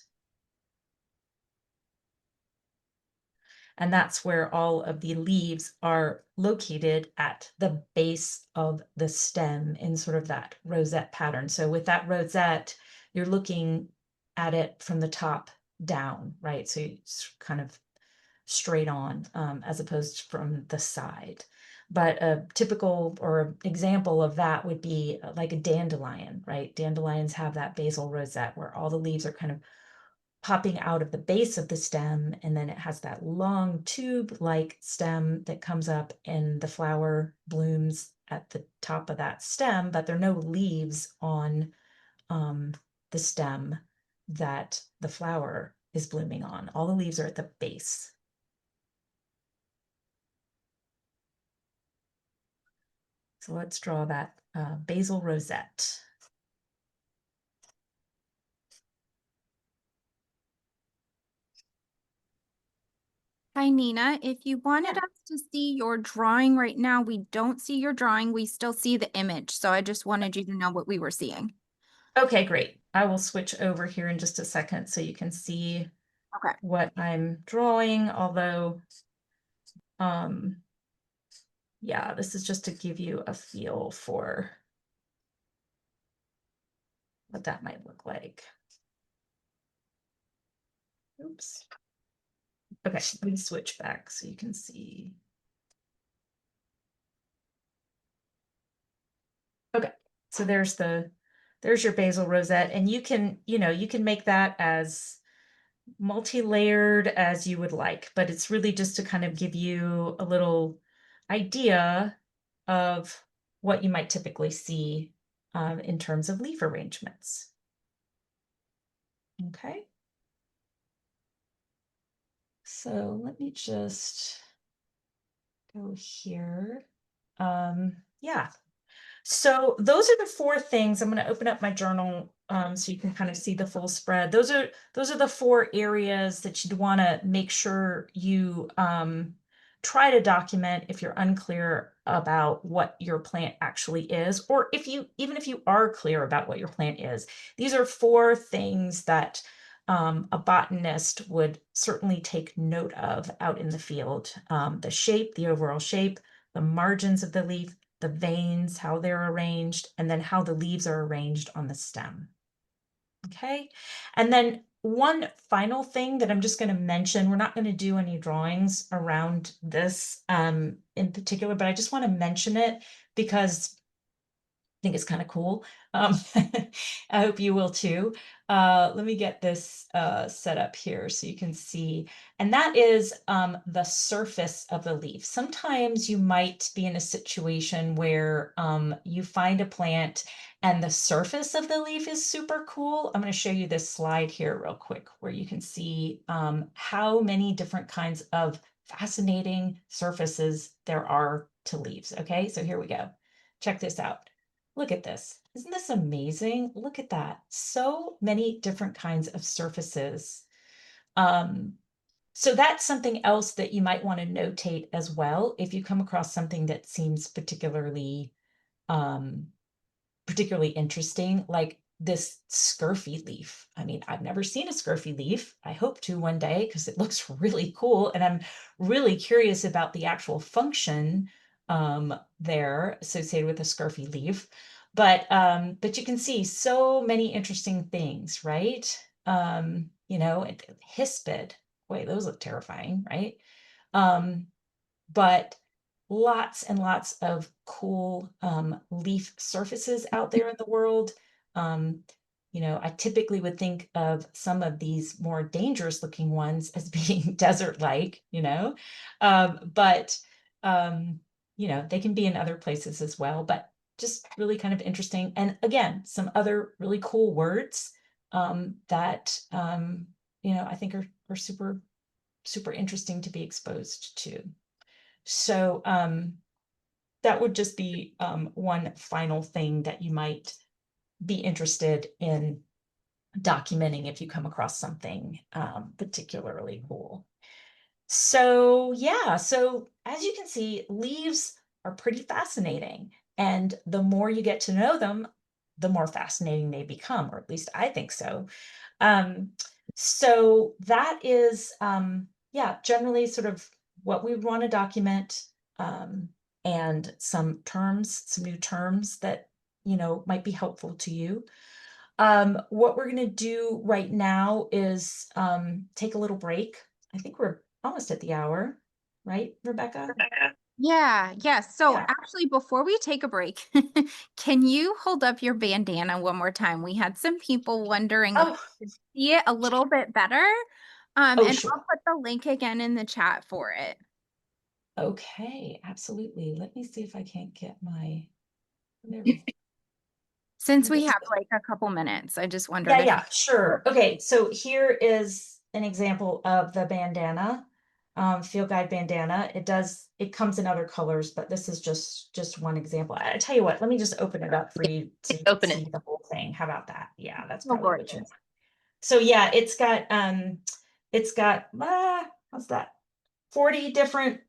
And that's where all of the leaves are located at the base of the stem in sort of that rosette pattern. So with that rosette, you're looking at it from the top down, right? So it's kind of straight on as opposed from the side. But a typical or example of that would be like a dandelion, right? Dandelions have that basal rosette where all the leaves are kind of popping out of the base of the stem, and then it has that long tube-like stem that comes up and the flower blooms at the top of that stem, but there are no leaves on the stem that the flower is blooming on. All the leaves are at the base. So let's draw that basal rosette. Hi, Nina. If you wanted us to see your drawing right now, we don't see your drawing. We still see the image. So I just wanted you to know what we were seeing. Okay, great. I will switch over here in just a second so you can see what I'm drawing, although, yeah, this is just to give you a feel for what that might look like. Oops. Okay, let me switch back so you can see. Okay, So there's your basil rosette, and you can, you can make that as multi-layered as you would like, but it's really just to kind of give you a little idea of what you might typically see in terms of leaf arrangements. Okay. So let me just go here. Yeah. So those are the 4 things. I'm going to open up my journal so you can kind of see the full spread. Those are the 4 areas that you'd want to make sure you try to document if you're unclear about what your plant actually is, or even if you are clear about what your plant is. These are 4 things that a botanist would certainly take note of out in the field. The shape, the overall shape, the margins of the leaf, the veins, how they're arranged, and then how the leaves are arranged on the stem. Okay. And then one final thing that I'm just going to mention, we're not going to do any drawings around this in particular, but I just want to mention it because I think it's kind of cool. I hope you will too. Let me get this set up here so you can see. And that is the surface of the leaf. Sometimes you might be in a situation where you find a plant and the surface of the leaf is super cool. I'm going to show you this slide here real quick where you can see how many different kinds of fascinating surfaces there are to leaves. Okay, so here we go. Check this out. Look at this. Isn't this amazing? Look at that. So many different kinds of surfaces. So that's something else that you might want to notate as well if you come across something that seems particularly interesting, like this scurfy leaf. I mean, I've never seen a scurfy leaf. I hope to one day because it looks really cool, and I'm really curious about the actual function there associated with a scurfy leaf. But you can see so many interesting things, right? Hispid. Wait, those look terrifying, right? But lots and lots of cool leaf surfaces out there in the world. I typically would think of some of these more dangerous looking ones as being desert-like, but they can be in other places as well, but just really kind of interesting. And again, some other really cool words that, I think are super, super interesting to be exposed to. So that would just be one final thing that you might be interested in documenting if you come across something particularly cool. So yeah, so as you can see, leaves are pretty fascinating. And the more you get to know them, the more fascinating they become, or at least I think so. So that is, generally sort of what we want to document, and some new terms that, might be helpful to you. What we're going to do right now is take a little break. I think we're almost at the hour, right, Rebecca? Yes. So Yeah. actually, before we take a break, can you hold up your bandana one more time? We had some people wondering if Oh, you could see it a little bit better. And sure. I'll put the link again in the chat for it. Okay, absolutely. Let me see if I can't get my, there we go. Since we have like a couple minutes, I just wondered if Yeah, sure. Okay, so here is an example of the bandana, field guide bandana. It comes in other colors, but this is just one example. I tell you what, let me just open it up for you to Open see it. the whole thing. How about that? Yeah, that's Oh, probably what you gorgeous. want. So yeah, it's got what's that? 40 different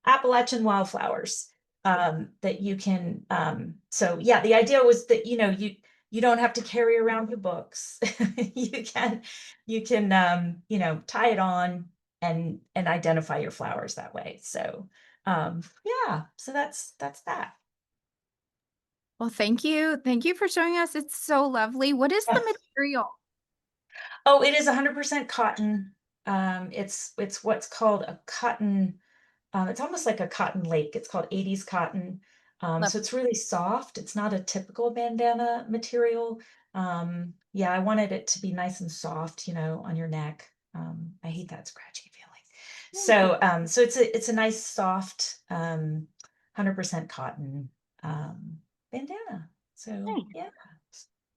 Appalachian wildflowers that you can so yeah, the idea was that you don't have to carry around your books. You can tie it on and identify your flowers that way. So yeah, so that's that. Well, thank you. Thank you for showing us. It's so lovely. What is the material? Oh, it is 100% cotton. It's what's called a cotton. It's almost like a cotton lake. It's called 80s cotton. So it's really soft. It's not a typical bandana material. Yeah, I wanted it to be nice and soft, you know, on your neck. I hate that scratchy feeling. So it's a nice soft 100% cotton bandana. So Nice. yeah,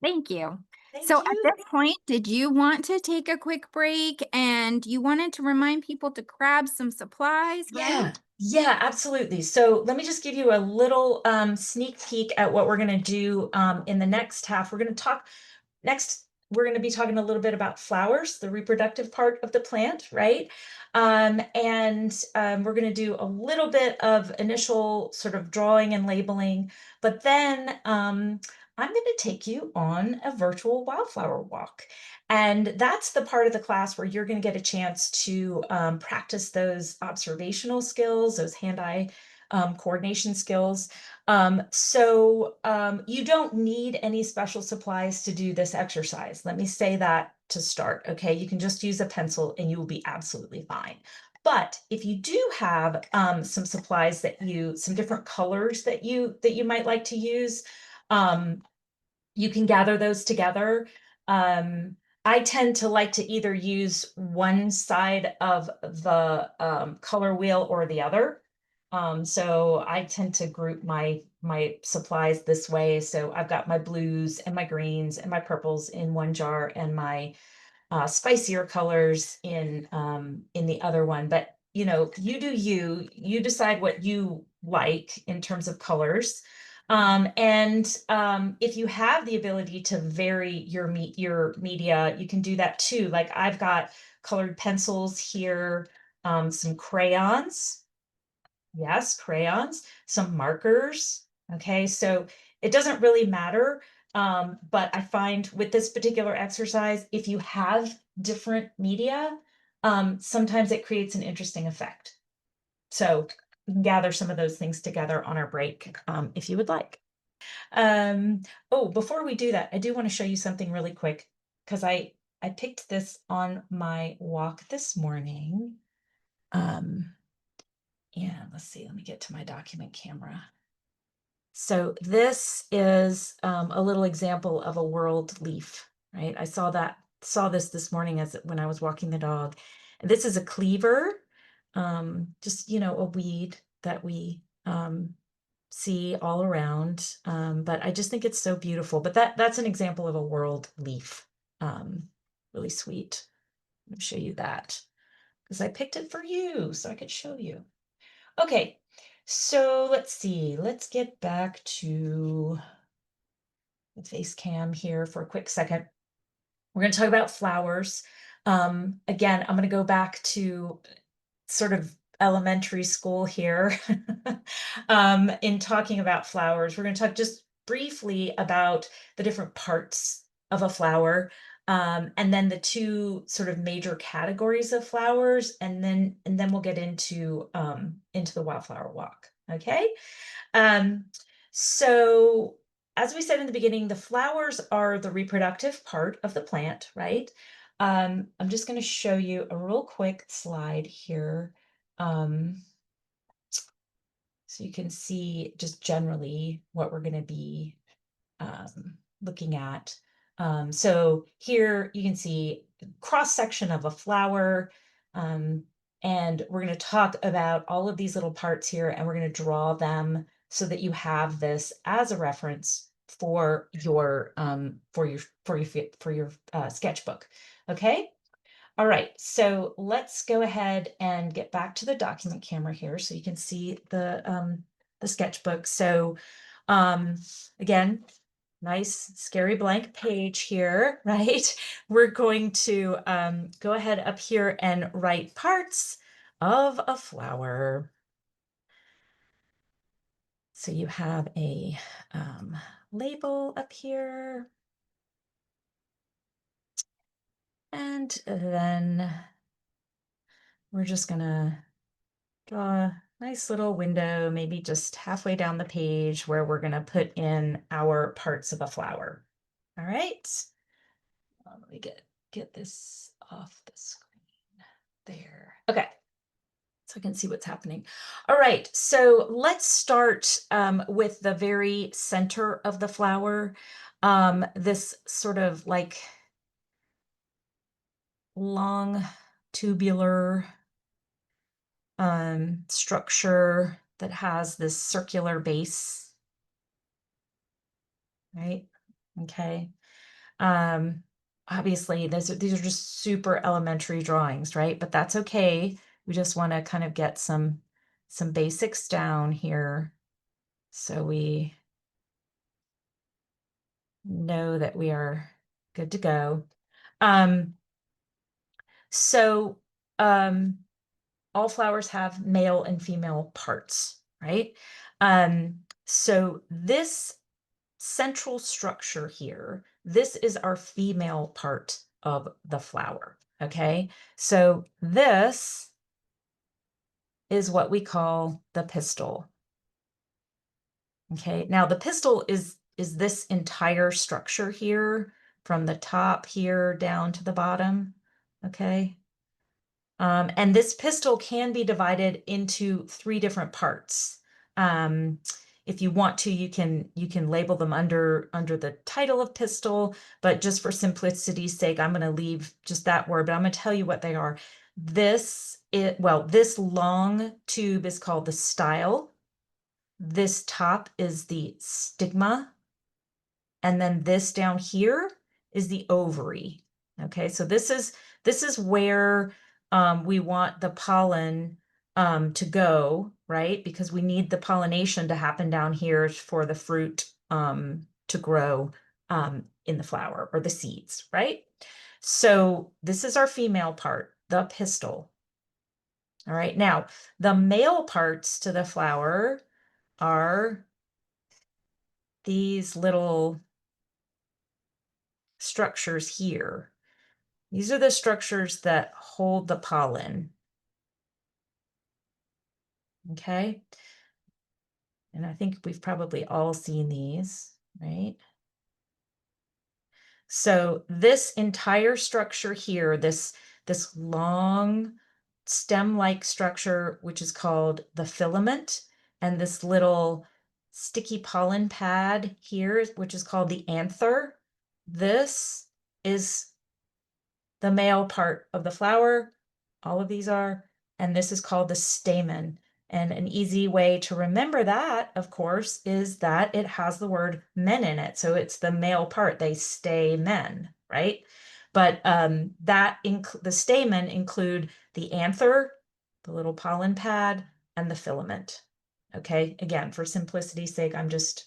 Thank you. So thank at you. this point, did you want to take a quick break and you wanted to remind people to grab some supplies, right? Yeah, absolutely. So let me just give you a little sneak peek at what we're going to do in the next half. We're going to talk next. We're going to be talking a little bit about flowers, the reproductive part of the plant, right? We're going to do a little bit of initial sort of drawing and labeling, but then I'm going to take you on a virtual wildflower walk. And that's the part of the class where you're going to get a chance to practice those observational skills, those hand-eye coordination skills. You don't need any special supplies to do this exercise. Let me say that to start, okay? You can just use a pencil and you will be absolutely fine. But if you do have some supplies some different colors that you might like to use, you can gather those together. I tend to like to either use one side of the color wheel or the other. So I tend to group my supplies this way. So I've got my blues and my greens and my purples in one jar and my spicier colors in the other one. But you know, you do you decide what you like in terms of colors. If you have the ability to vary your media, you can do that too. Like I've got colored pencils here, some crayons. Yes, crayons, some markers. Okay, so it doesn't really matter. But I find with this particular exercise, if you have different media, sometimes it creates an interesting effect. So we can gather some of those things together on our break if you would like. Oh, before we do that, I do want to show you something really quick because I picked this on my walk this morning. Yeah, let's see, let me get to my document camera. So this is a little example of a whorled leaf, right? I saw this morning when I was walking the dog. And this is a cleaver, just, you know, a weed that we see all around. But I just think it's so beautiful. But that's an example of a whorled leaf. Really sweet. Let me show you that because I picked it for you so I could show you. Okay, so let's see. Let's get back to the face cam here for a quick second. We're going to talk about flowers. Again, I'm going to go back to sort of elementary school here in talking about flowers. We're going to talk just briefly about the different parts of a flower, and then the two sort of major categories of flowers, and then we'll get into the wildflower walk. Okay. So as we said in the beginning, the flowers are the reproductive part of the plant, right? I'm just going to show you a real quick slide here. So you can see just generally what we're going to be looking at. So here you can see cross section of a flower. And we're going to talk about all of these little parts here, and we're going to draw them so that you have this as a reference for your sketchbook. Okay. All right, so let's go ahead and get back to the document camera here so you can see the sketchbook. So again, nice scary blank page here, right? We're going to go ahead up here and write parts of a flower. So you have a label up here. And then we're just gonna draw a nice little window, maybe just halfway down the page where we're gonna put in our parts of a flower. All right. Let me get this off the screen there. Okay. so I can see what's happening. All right, so let's start with the very center of the flower. This sort of like long tubular structure that has this circular base, right? Okay. Obviously, these are just super elementary drawings, right? But that's okay. We just want to kind of get some basics down here so we know that we are good to go. So all flowers have male and female parts, right? So this central structure here, this is our female part of the flower, okay? So this is what we call the pistil. Okay, now the pistil is this entire structure here from the top here down to the bottom, okay? And this pistil can be divided into 3 different parts. If you want to, you can label them under the title of pistil, but just for simplicity's sake, I'm going to leave just that word, but I'm going to tell you what they are. This long tube is called the style. This top is the stigma. And then this down here is the ovary. Okay, so this is where we want the pollen to go, right? Because we need the pollination to happen down here for the fruit to grow in the flower or the seeds, right? So this is our female part, the pistil. All right, now the male parts to the flower are these little structures here. These are the structures that hold the pollen. Okay. And I think we've probably all seen these, right? So this entire structure here, this long stem-like structure, which is called the filament, and this little sticky pollen pad here, which is called the anther, this is the male part of the flower. All of these are, and this is called the stamen. And an easy way to remember that, of course, is that it has the word men in it. So it's the male part, they stay men, right? But the stamen include the anther, the little pollen pad, and the filament. Okay, again, for simplicity's sake, I'm just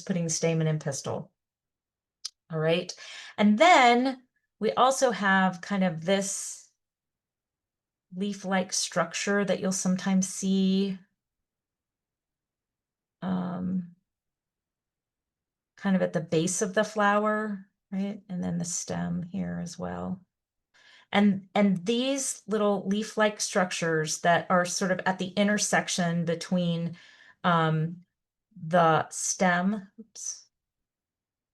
putting the stamen and pistil. All right, and then we also have kind of this leaf-like structure that you'll sometimes see kind of at the base of the flower, right? And then the stem here as well. And these little leaf-like structures that are sort of at the intersection between the stem,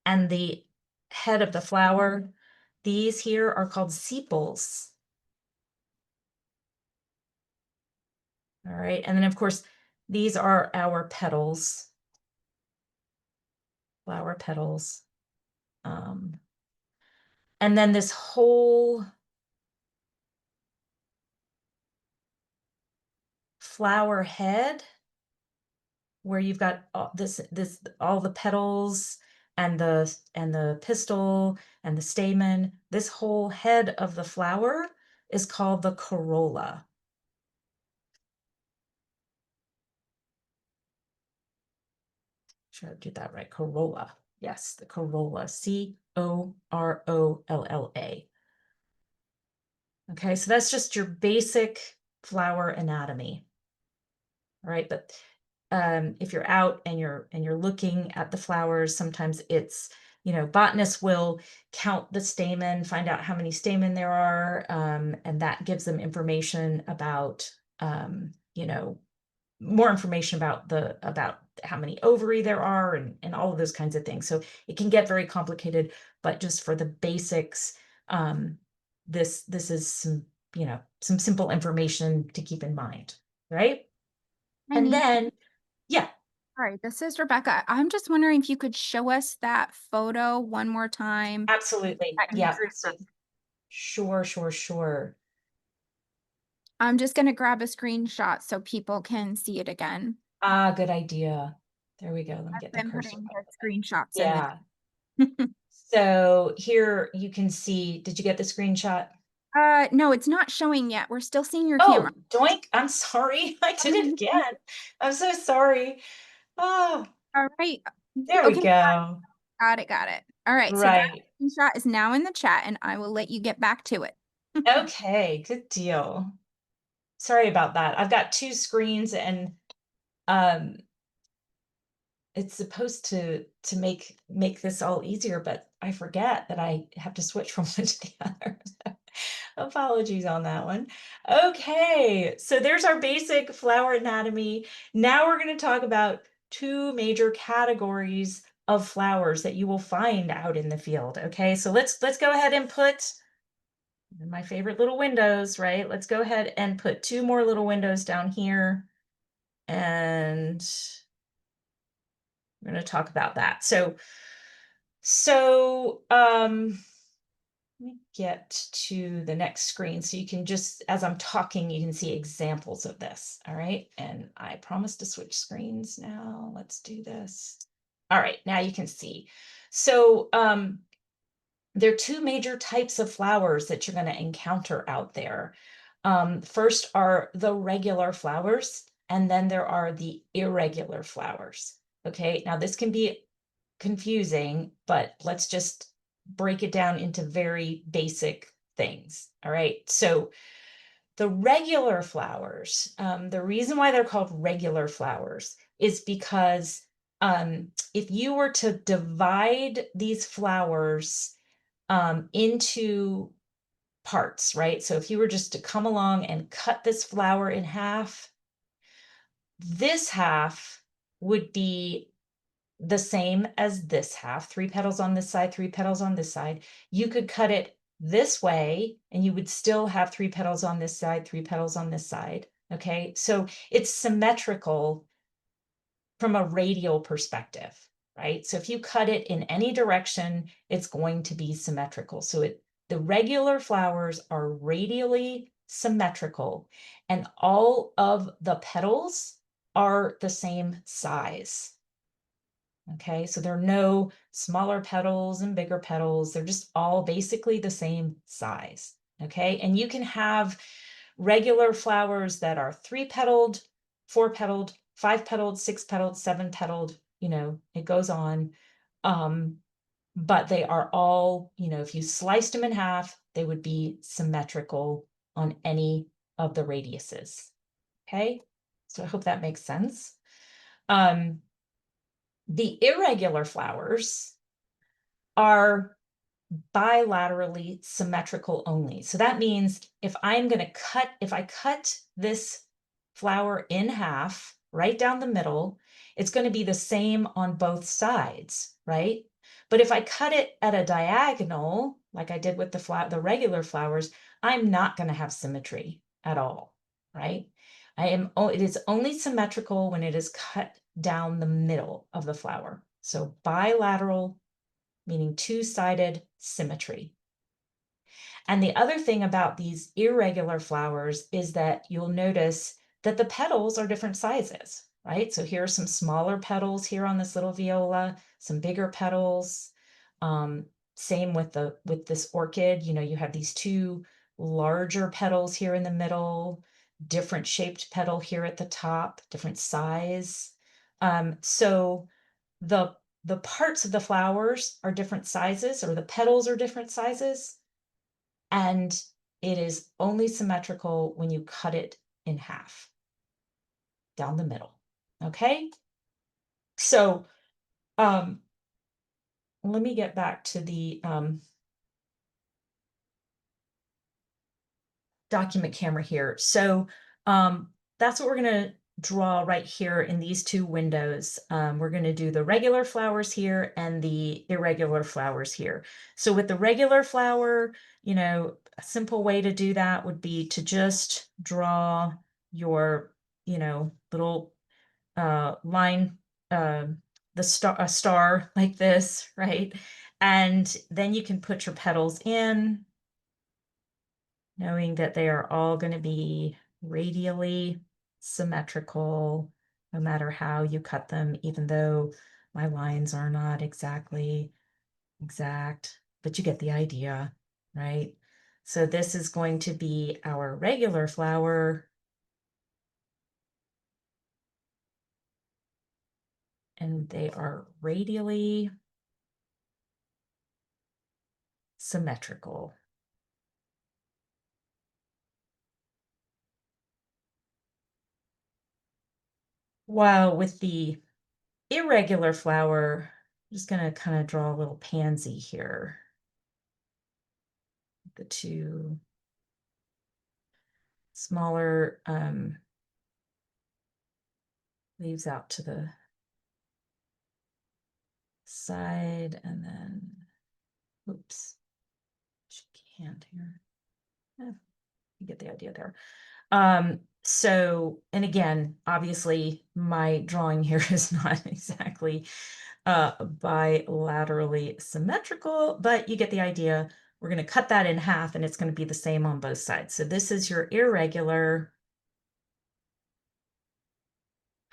and the head of the flower, these here are called sepals. All right, and then of course, these are our petals, flower petals. And then this whole flower head, where you've got all all the petals and the pistil and the stamen, this whole head of the flower is called the corolla. Should I do that right? Corolla. Yes, the corolla. C-O-R-O-L-L-A. Okay, so that's just your basic flower anatomy. All right, but if you're out and you're looking at the flowers, sometimes it's, botanists will count the stamen, find out how many stamen there are, and that gives them information about, more information about how many ovary there are and all of those kinds of things. So it can get very complicated, but just for the basics, this is some simple information to keep in mind. right? I And need, then, yeah, sorry, this is Rebecca. I'm just wondering if you could show us that photo one more time. absolutely. That you Yeah. drew So from. sure, sure, sure. I'm just gonna grab a screenshot so people can see it again. Ah, good idea. There we go. Let me I've get the been cursor putting up. the screenshots in Yeah. the. So here you can see, did you get the screenshot? No, it's not showing yet. We're still seeing your Oh, camera. doink. I'm sorry. I did it again. I'm so sorry. Oh, All right. there we Okay, go. got it, got it. All right, so that Right. screenshot is now in the chat and I will let you get back to it. Okay, good deal. Sorry about that. I've got two screens and um it's supposed to make this all easier, but I forget that I have to switch from one to the other. Apologies on that one. Okay, so there's our basic flower anatomy. Now we're going to talk about two major categories of flowers that you will find out in the field. Okay, so let's go ahead and put my favorite little windows, right? Let's go ahead and put two more little windows down here, and we're going to talk about that. So let me get to the next screen so you can just, as I'm talking, you can see examples of this. All right. And I promise to switch screens now. Let's do this. All right. Now you can see. So there are two major types of flowers that you're going to encounter out there. First are the regular flowers, and then there are the irregular flowers. Okay. Now this can be confusing, but let's just break it down into very basic things. All right. So the regular flowers, the reason why they're called regular flowers is because if you were to divide these flowers into parts, right? So if you were just to come along and cut this flower in half, this half would be the same as this half, 3 petals on this side, 3 petals on this side. You could cut it this way and you would still have 3 petals on this side, 3 petals on this side. Okay, so it's symmetrical from a radial perspective, right? So if you cut it in any direction, it's going to be symmetrical. So the regular flowers are radially symmetrical, and all of the petals are the same size. Okay, so there are no smaller petals and bigger petals. They're just all basically the same size. Okay, and you can have regular flowers that are 3-petaled, 4-petaled, 5-petaled, 6-petaled, 7-petaled, it goes on. But they are all, if you sliced them in half, they would be symmetrical on any of the radiuses. Okay, so I hope that makes sense. The irregular flowers are bilaterally symmetrical only. So that means if I cut this flower in half, right down the middle, it's going to be the same on both sides, right? But if I cut it at a diagonal, like I did with the regular flowers, I'm not going to have symmetry at all, right? It is only symmetrical when it is cut down the middle of the flower. So bilateral, meaning two-sided symmetry. And the other thing about these irregular flowers is that you'll notice that the petals are different sizes, right? So here are some smaller petals here on this little viola, some bigger petals. Same with this orchid, you have these two larger petals here in the middle, different shaped petal here at the top, different size. So the parts of the flowers are different sizes, or the petals are different sizes, and it is only symmetrical when you cut it in half down the middle. Okay, so let me get back to the document camera here. So that's what we're going to draw right here in these two windows. We're going to do the regular flowers here and the irregular flowers here. So with the regular flower, a simple way to do that would be to just draw your you know, little line, a star like this, right? And then you can put your petals in, knowing that they are all going to be radially symmetrical, no matter how you cut them, even though my lines are not exactly exact, but you get the idea, right? So this is going to be our regular flower. And they are radially symmetrical. While with the irregular flower, I'm just going to kind of draw a little pansy here. The two smaller leaves out to the side, and then, oops, can't here. You get the idea there. So, and again, obviously my drawing here is not exactly bilaterally symmetrical, but you get the idea. We're going to cut that in half and it's going to be the same on both sides. So this is your irregular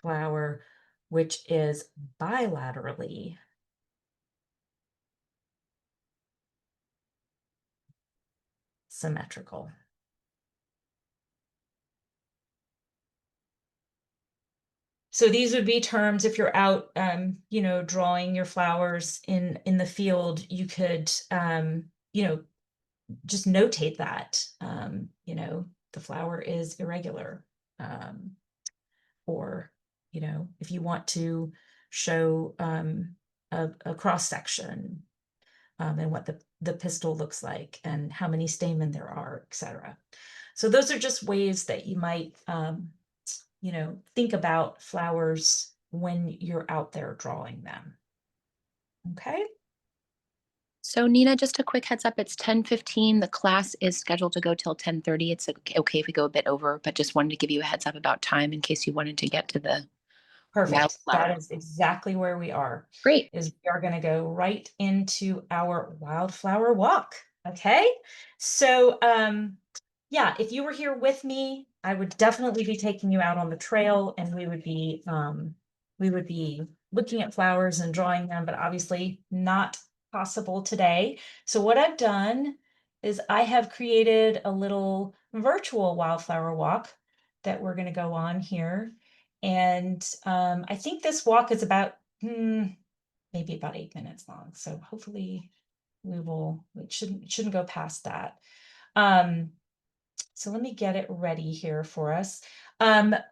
flower, which is bilaterally symmetrical. So these would be terms if you're out, you know, drawing your flowers in the field, you could, you know, just notate that, you know, the flower is irregular. Or, you know, if you want to show a cross section and what the pistil looks like and how many stamen there are, etc. So those are just ways that you might, you know, think about flowers when you're out there drawing them. Okay. So Nina, just a quick heads up, it's 10:15. The class is scheduled to go till 10:30. It's okay if we go a bit over, but just wanted to give you a heads up about time in case you wanted to get to the Perfect. wildflower. That is exactly where we are. Great. Is we are going to go right into our wildflower walk. Okay. So, yeah, if you were here with me, I would definitely be taking you out on the trail and we would be looking at flowers and drawing them, but obviously not possible today. So what I've done is I have created a little virtual wildflower walk that we're going to go on here. And I think this walk is about maybe about 8 minutes long. So hopefully it shouldn't go past that. So let me get it ready here for us.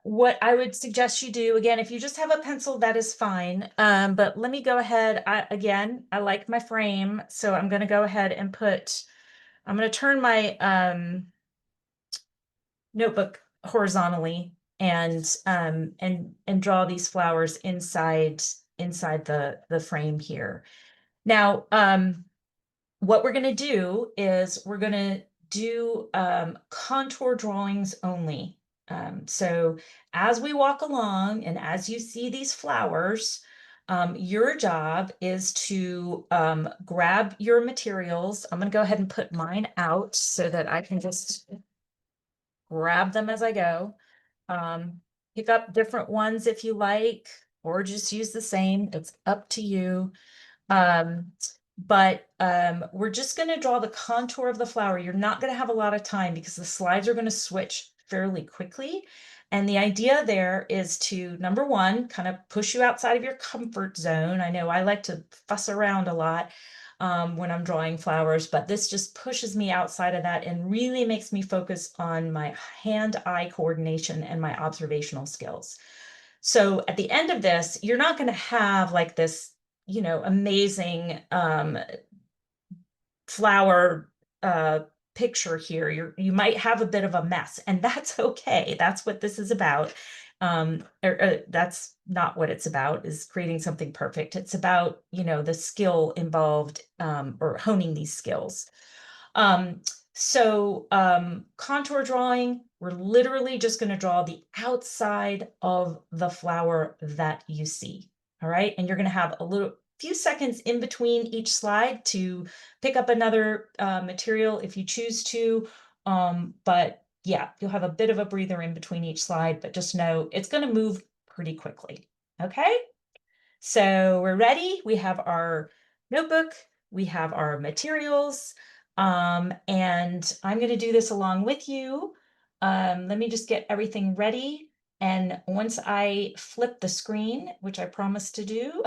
What I would suggest you do, again, if you just have a pencil, that is fine. But let me go ahead. I like my frame, so I'm going to go ahead and I'm going to turn my notebook horizontally and draw these flowers inside the frame here. Now, what we're going to do is we're going to do contour drawings only. So as we walk along and as you see these flowers, your job is to grab your materials. I'm going to go ahead and put mine out so that I can just grab them as I go. Pick up different ones if you like, or just use the same. It's up to you. But we're just going to draw the contour of the flower. You're not going to have a lot of time because the slides are going to switch fairly quickly. And the idea there is to, number one, kind of push you outside of your comfort zone. I know I like to fuss around a lot when I'm drawing flowers, but this just pushes me outside of that and really makes me focus on my hand-eye coordination and my observational skills. So at the end of this, you're not going to have like this, you know, amazing flower picture here. You might have a bit of a mess, and that's okay. That's what this is about. That's not what it's about, is creating something perfect. It's about, you know, the skill involved or honing these skills. So contour drawing, we're literally just going to draw the outside of the flower that you see. All right. And you're going to have a few seconds in between each slide to pick up another material if you choose to. But yeah, you'll have a bit of a breather in between each slide, but just know it's going to move pretty quickly. Okay. So we're ready. We have our notebook, we have our materials, and I'm going to do this along with you. Let me just get everything ready. And once I flip the screen, which I promised to do,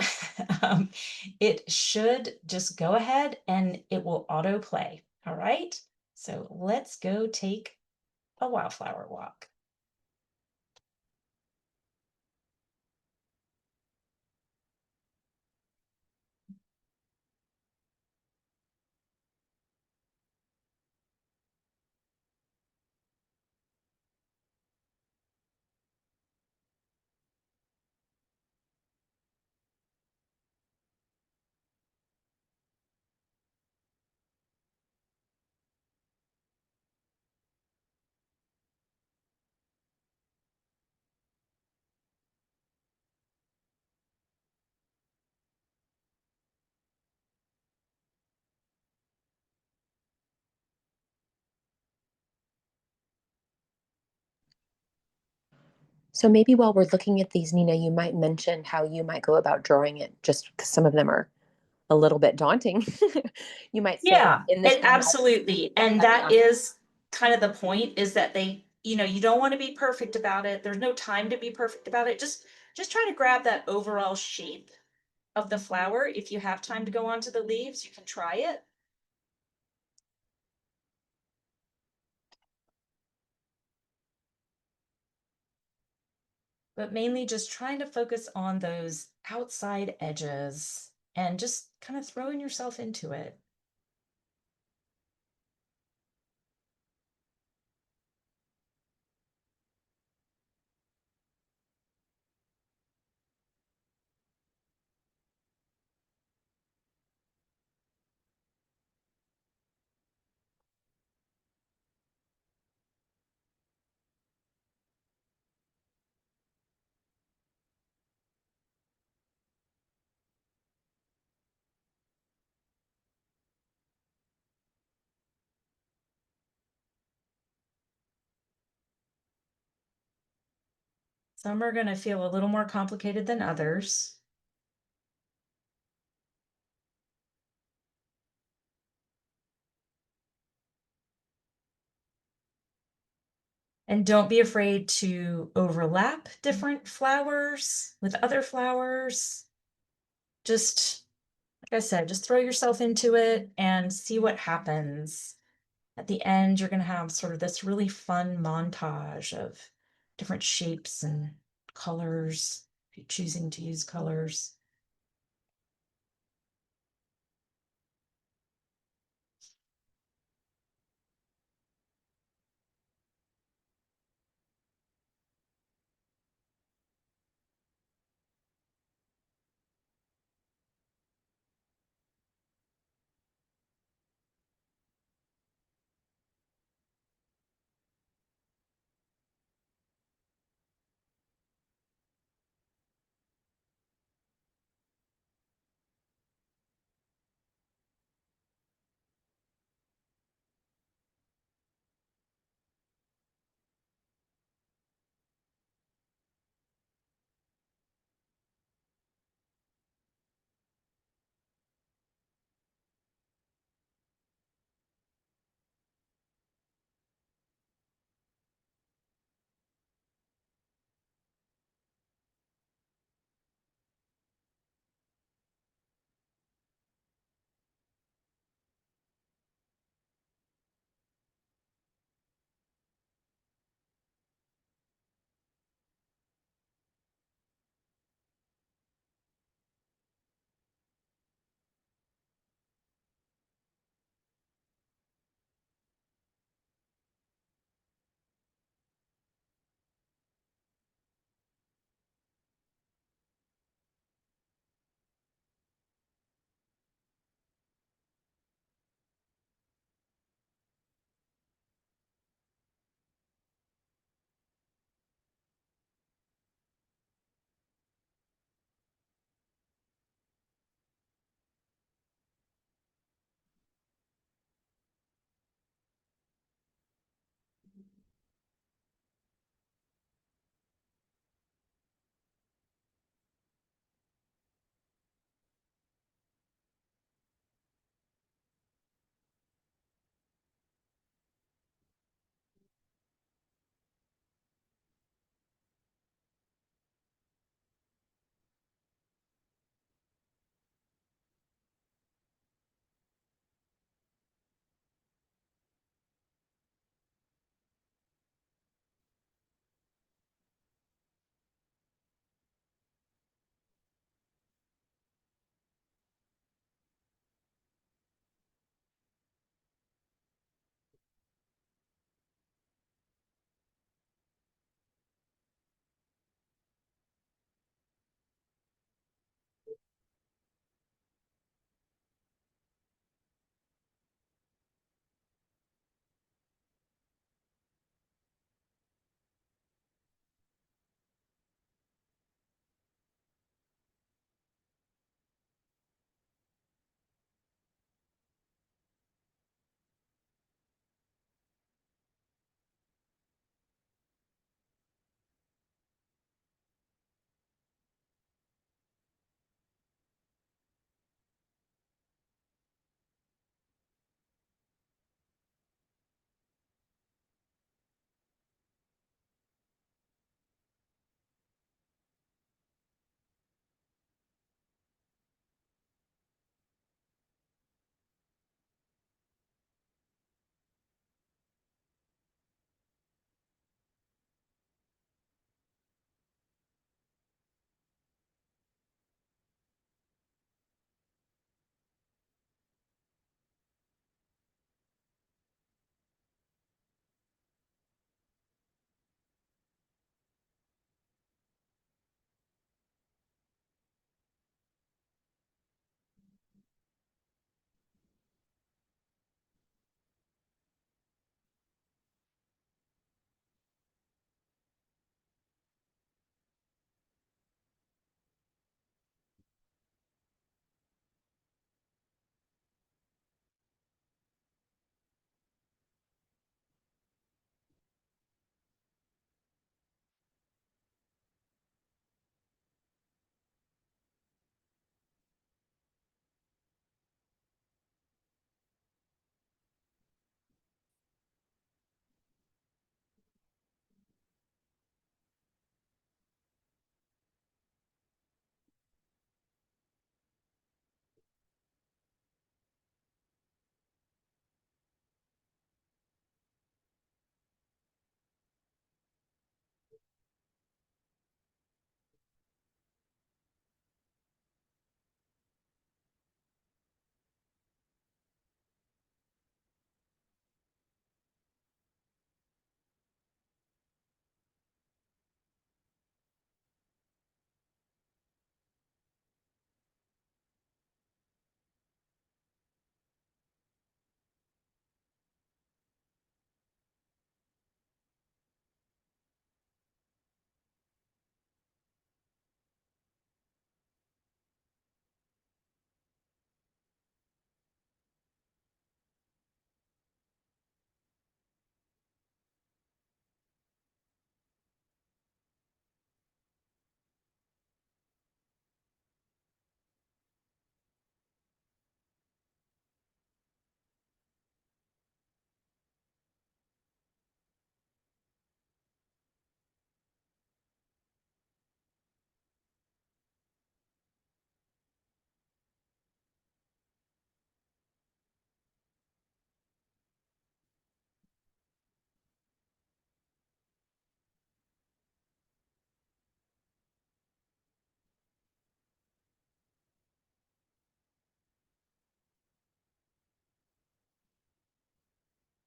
it should just go ahead and it will auto play. All right. So let's go take a wildflower walk. So maybe while we're looking at these, Nina, you might mention how you might go about drawing it, just because some of them are a little bit daunting. You might say Yeah, in this it absolutely. And that is kind of the point, is that you don't want to be perfect about it. There's no time to be perfect about it. Just try to grab that overall shape of the flower. If you have time to go onto the leaves, you can try it. But mainly just trying to focus on those outside edges and just kind of throwing yourself into it. Some are going to feel a little more complicated than others. And don't be afraid to overlap different flowers with other flowers. Just, like I said, just throw yourself into it and see what happens. At the end, you're going to have sort of this really fun montage of different shapes and colors, if you're choosing to use colors.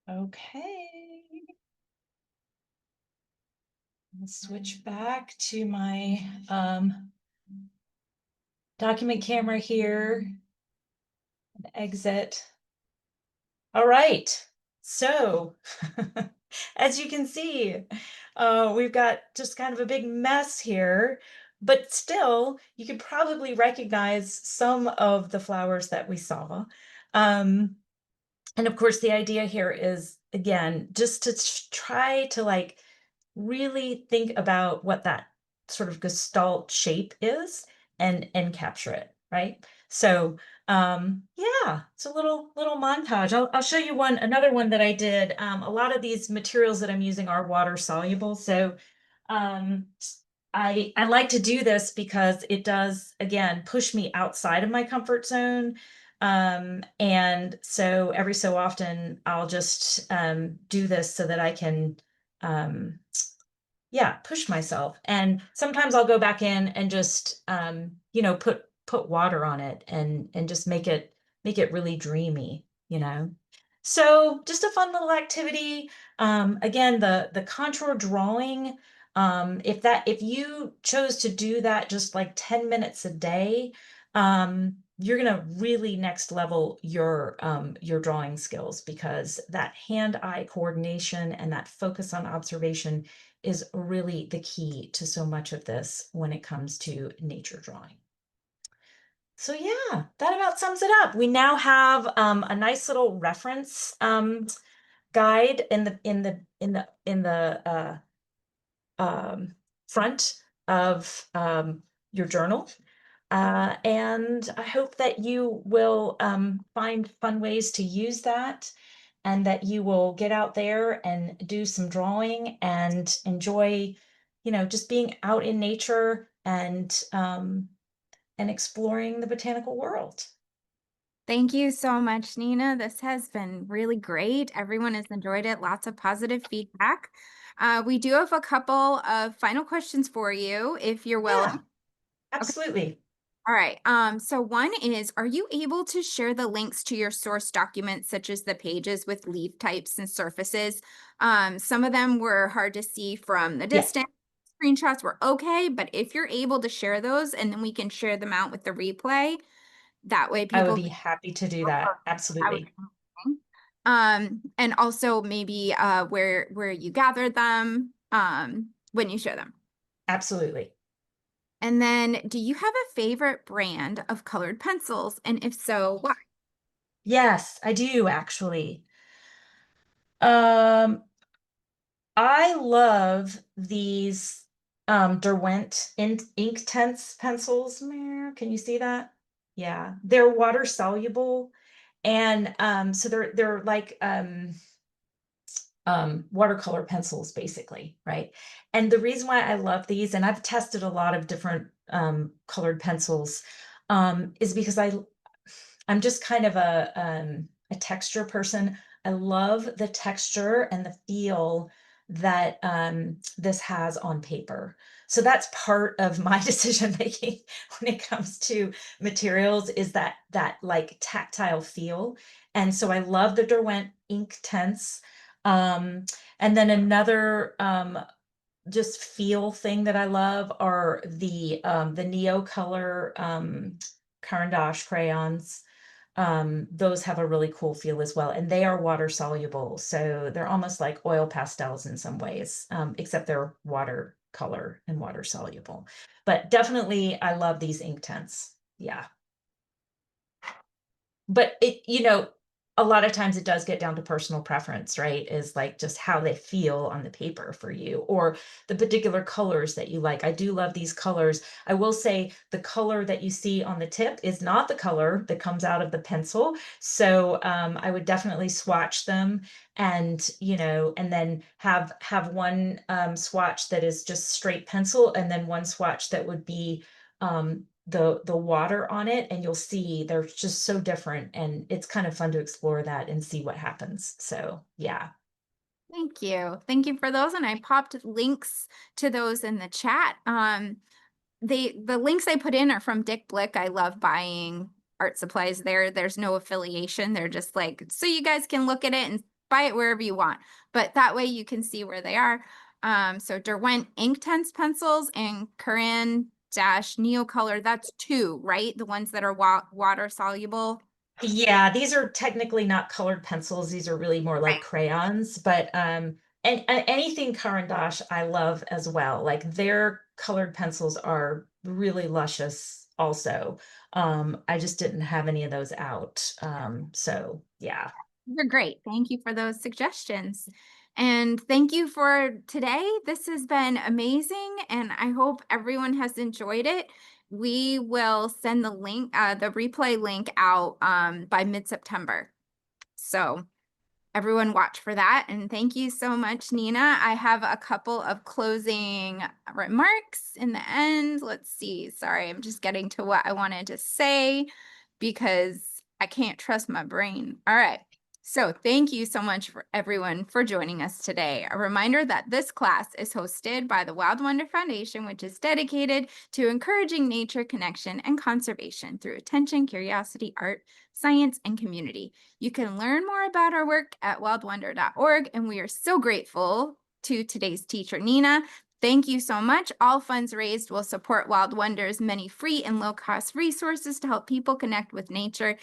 Okay. I'll switch back to my document camera here and exit. All right. So as you can see, we've got just kind of a big mess here, but still you could probably recognize some of the flowers that we saw. And of course, the idea here is, again, just to try to like really think about what that sort of gestalt shape is and capture it, right? So yeah, it's a little montage. I'll show you another one that I did. A lot of these materials that I'm using are water soluble. So um I like to do this because it does, again, push me outside of my comfort zone. And so every so often I'll just do this so that I can yeah, push myself. And sometimes I'll go back in and just you know, put water on it and just make it really dreamy, you know. So just a fun little activity. Again, the contour drawing, if you chose to do that just like 10 minutes a day, you're gonna really next level your drawing skills, because that hand-eye coordination and that focus on observation is really the key to so much of this when it comes to nature drawing. So yeah, that about sums it up. We now have a nice little reference guide in the front of your journal. And I hope that you will find fun ways to use that, and that you will get out there and do some drawing and enjoy, you know, just being out in nature and exploring the botanical world. Thank you so much, Nina. This has been really great. Everyone has enjoyed it. Lots of positive feedback. We do have a couple of final questions for you, if you're willing. Yeah, absolutely. All right. So one is, are you able to share the links to your source documents, such as the pages with leaf types and surfaces? Some of them were hard to see from the Yeah, distance. Screenshots were okay, but if you're able to share those, and then we can share them out with the replay, that way I would people be can. happy to do that. That would Absolutely. be amazing. And also maybe where you gathered them when you share them. Absolutely. And then, do you have a favorite brand of colored pencils? And if so, why? Yes, I do actually. Um, I love these Derwent Inktense pencils. Meow, can you see that? Yeah, they're water soluble, and so they're like watercolor pencils, basically, right? And the reason why I love these, and I've tested a lot of different colored pencils, is because I'm just kind of a texture person. I love the texture and the feel that this has on paper. So that's part of my decision making when it comes to materials, is that like tactile feel. And so I love the Derwent Inktense. And then another just feel thing that I love are the neocolor Caran d'Ache crayons. Those have a really cool feel as well, and they are water soluble, so they're almost like oil pastels in some ways, except they're watercolor and water soluble. But definitely, I love these ink tints. Yeah. But it, you know, a lot of times it does get down to personal preference, right? Is like just how they feel on the paper for you, or the particular colors that you like. I do love these colors. I will say the color that you see on the tip is not the color that comes out of the pencil. So I would definitely swatch them, and you know, and then have one swatch that is just straight pencil, and then one swatch that would be the water on it, and you'll see they're just so different, and it's kind of fun to explore that and see what happens. So yeah. Thank you. Thank you for those. And I popped links to those in the chat. The links I put in are from Dick Blick. I love buying art supplies there. There's no affiliation. They're just like, so you guys can look at it and buy it wherever you want, but that way you can see where they are. So Derwent Inktense pencils and Crayon dash neocolor, that's 2, right? The ones that are water soluble. Yeah, these are technically not colored pencils. These are really more like Right. crayons, but and anything Caran d'Ache I love as well. Like their colored pencils are really luscious also. I just didn't have any of those out. So yeah. You're great. Thank you for those suggestions. And thank you for today. This has been amazing, and I hope everyone has enjoyed it. We will send the link, the replay link out by mid-September. So everyone watch for that. And thank you so much, Nina. I have a couple of closing remarks in the end. Let's see. Sorry, I'm just getting to what I wanted to say because I can't trust my brain. All right. So thank you so much for everyone for joining us today. A reminder that this class is hosted by the Wild Wonder Foundation, which is dedicated to encouraging nature connection and conservation through attention, curiosity, art, science, and community. You can learn more about our work at wildwonder.org, and we are so grateful to today's teacher, Nina. Thank you so much. All funds raised will support Wild Wonder's many free and low-cost resources to help people connect with nature.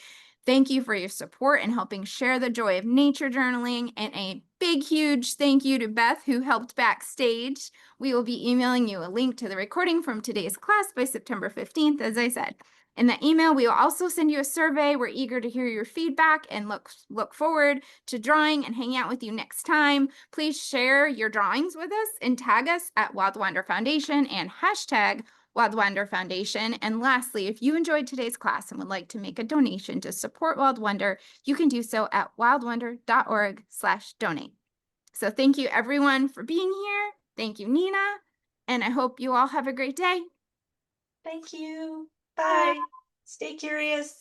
Thank you for your support in helping share the joy of nature journaling, and a big, huge thank you to Beth, who helped backstage. We will be emailing you a link to the recording from today's class by September 15th, as I said. In the email, we will also send you a survey. We're eager to hear your feedback and look forward to drawing and hanging out with you next time. Please share your drawings with us and tag us at Wild Wonder Foundation and hashtag Wild Wonder Foundation. And lastly, if you enjoyed today's class and would like to make a donation to support Wild Wonder, you can do so at wildwonder.org/donate. So thank you everyone for being here. Thank you, Nina. And I hope you all have a great day. Thank you. Bye. Stay curious.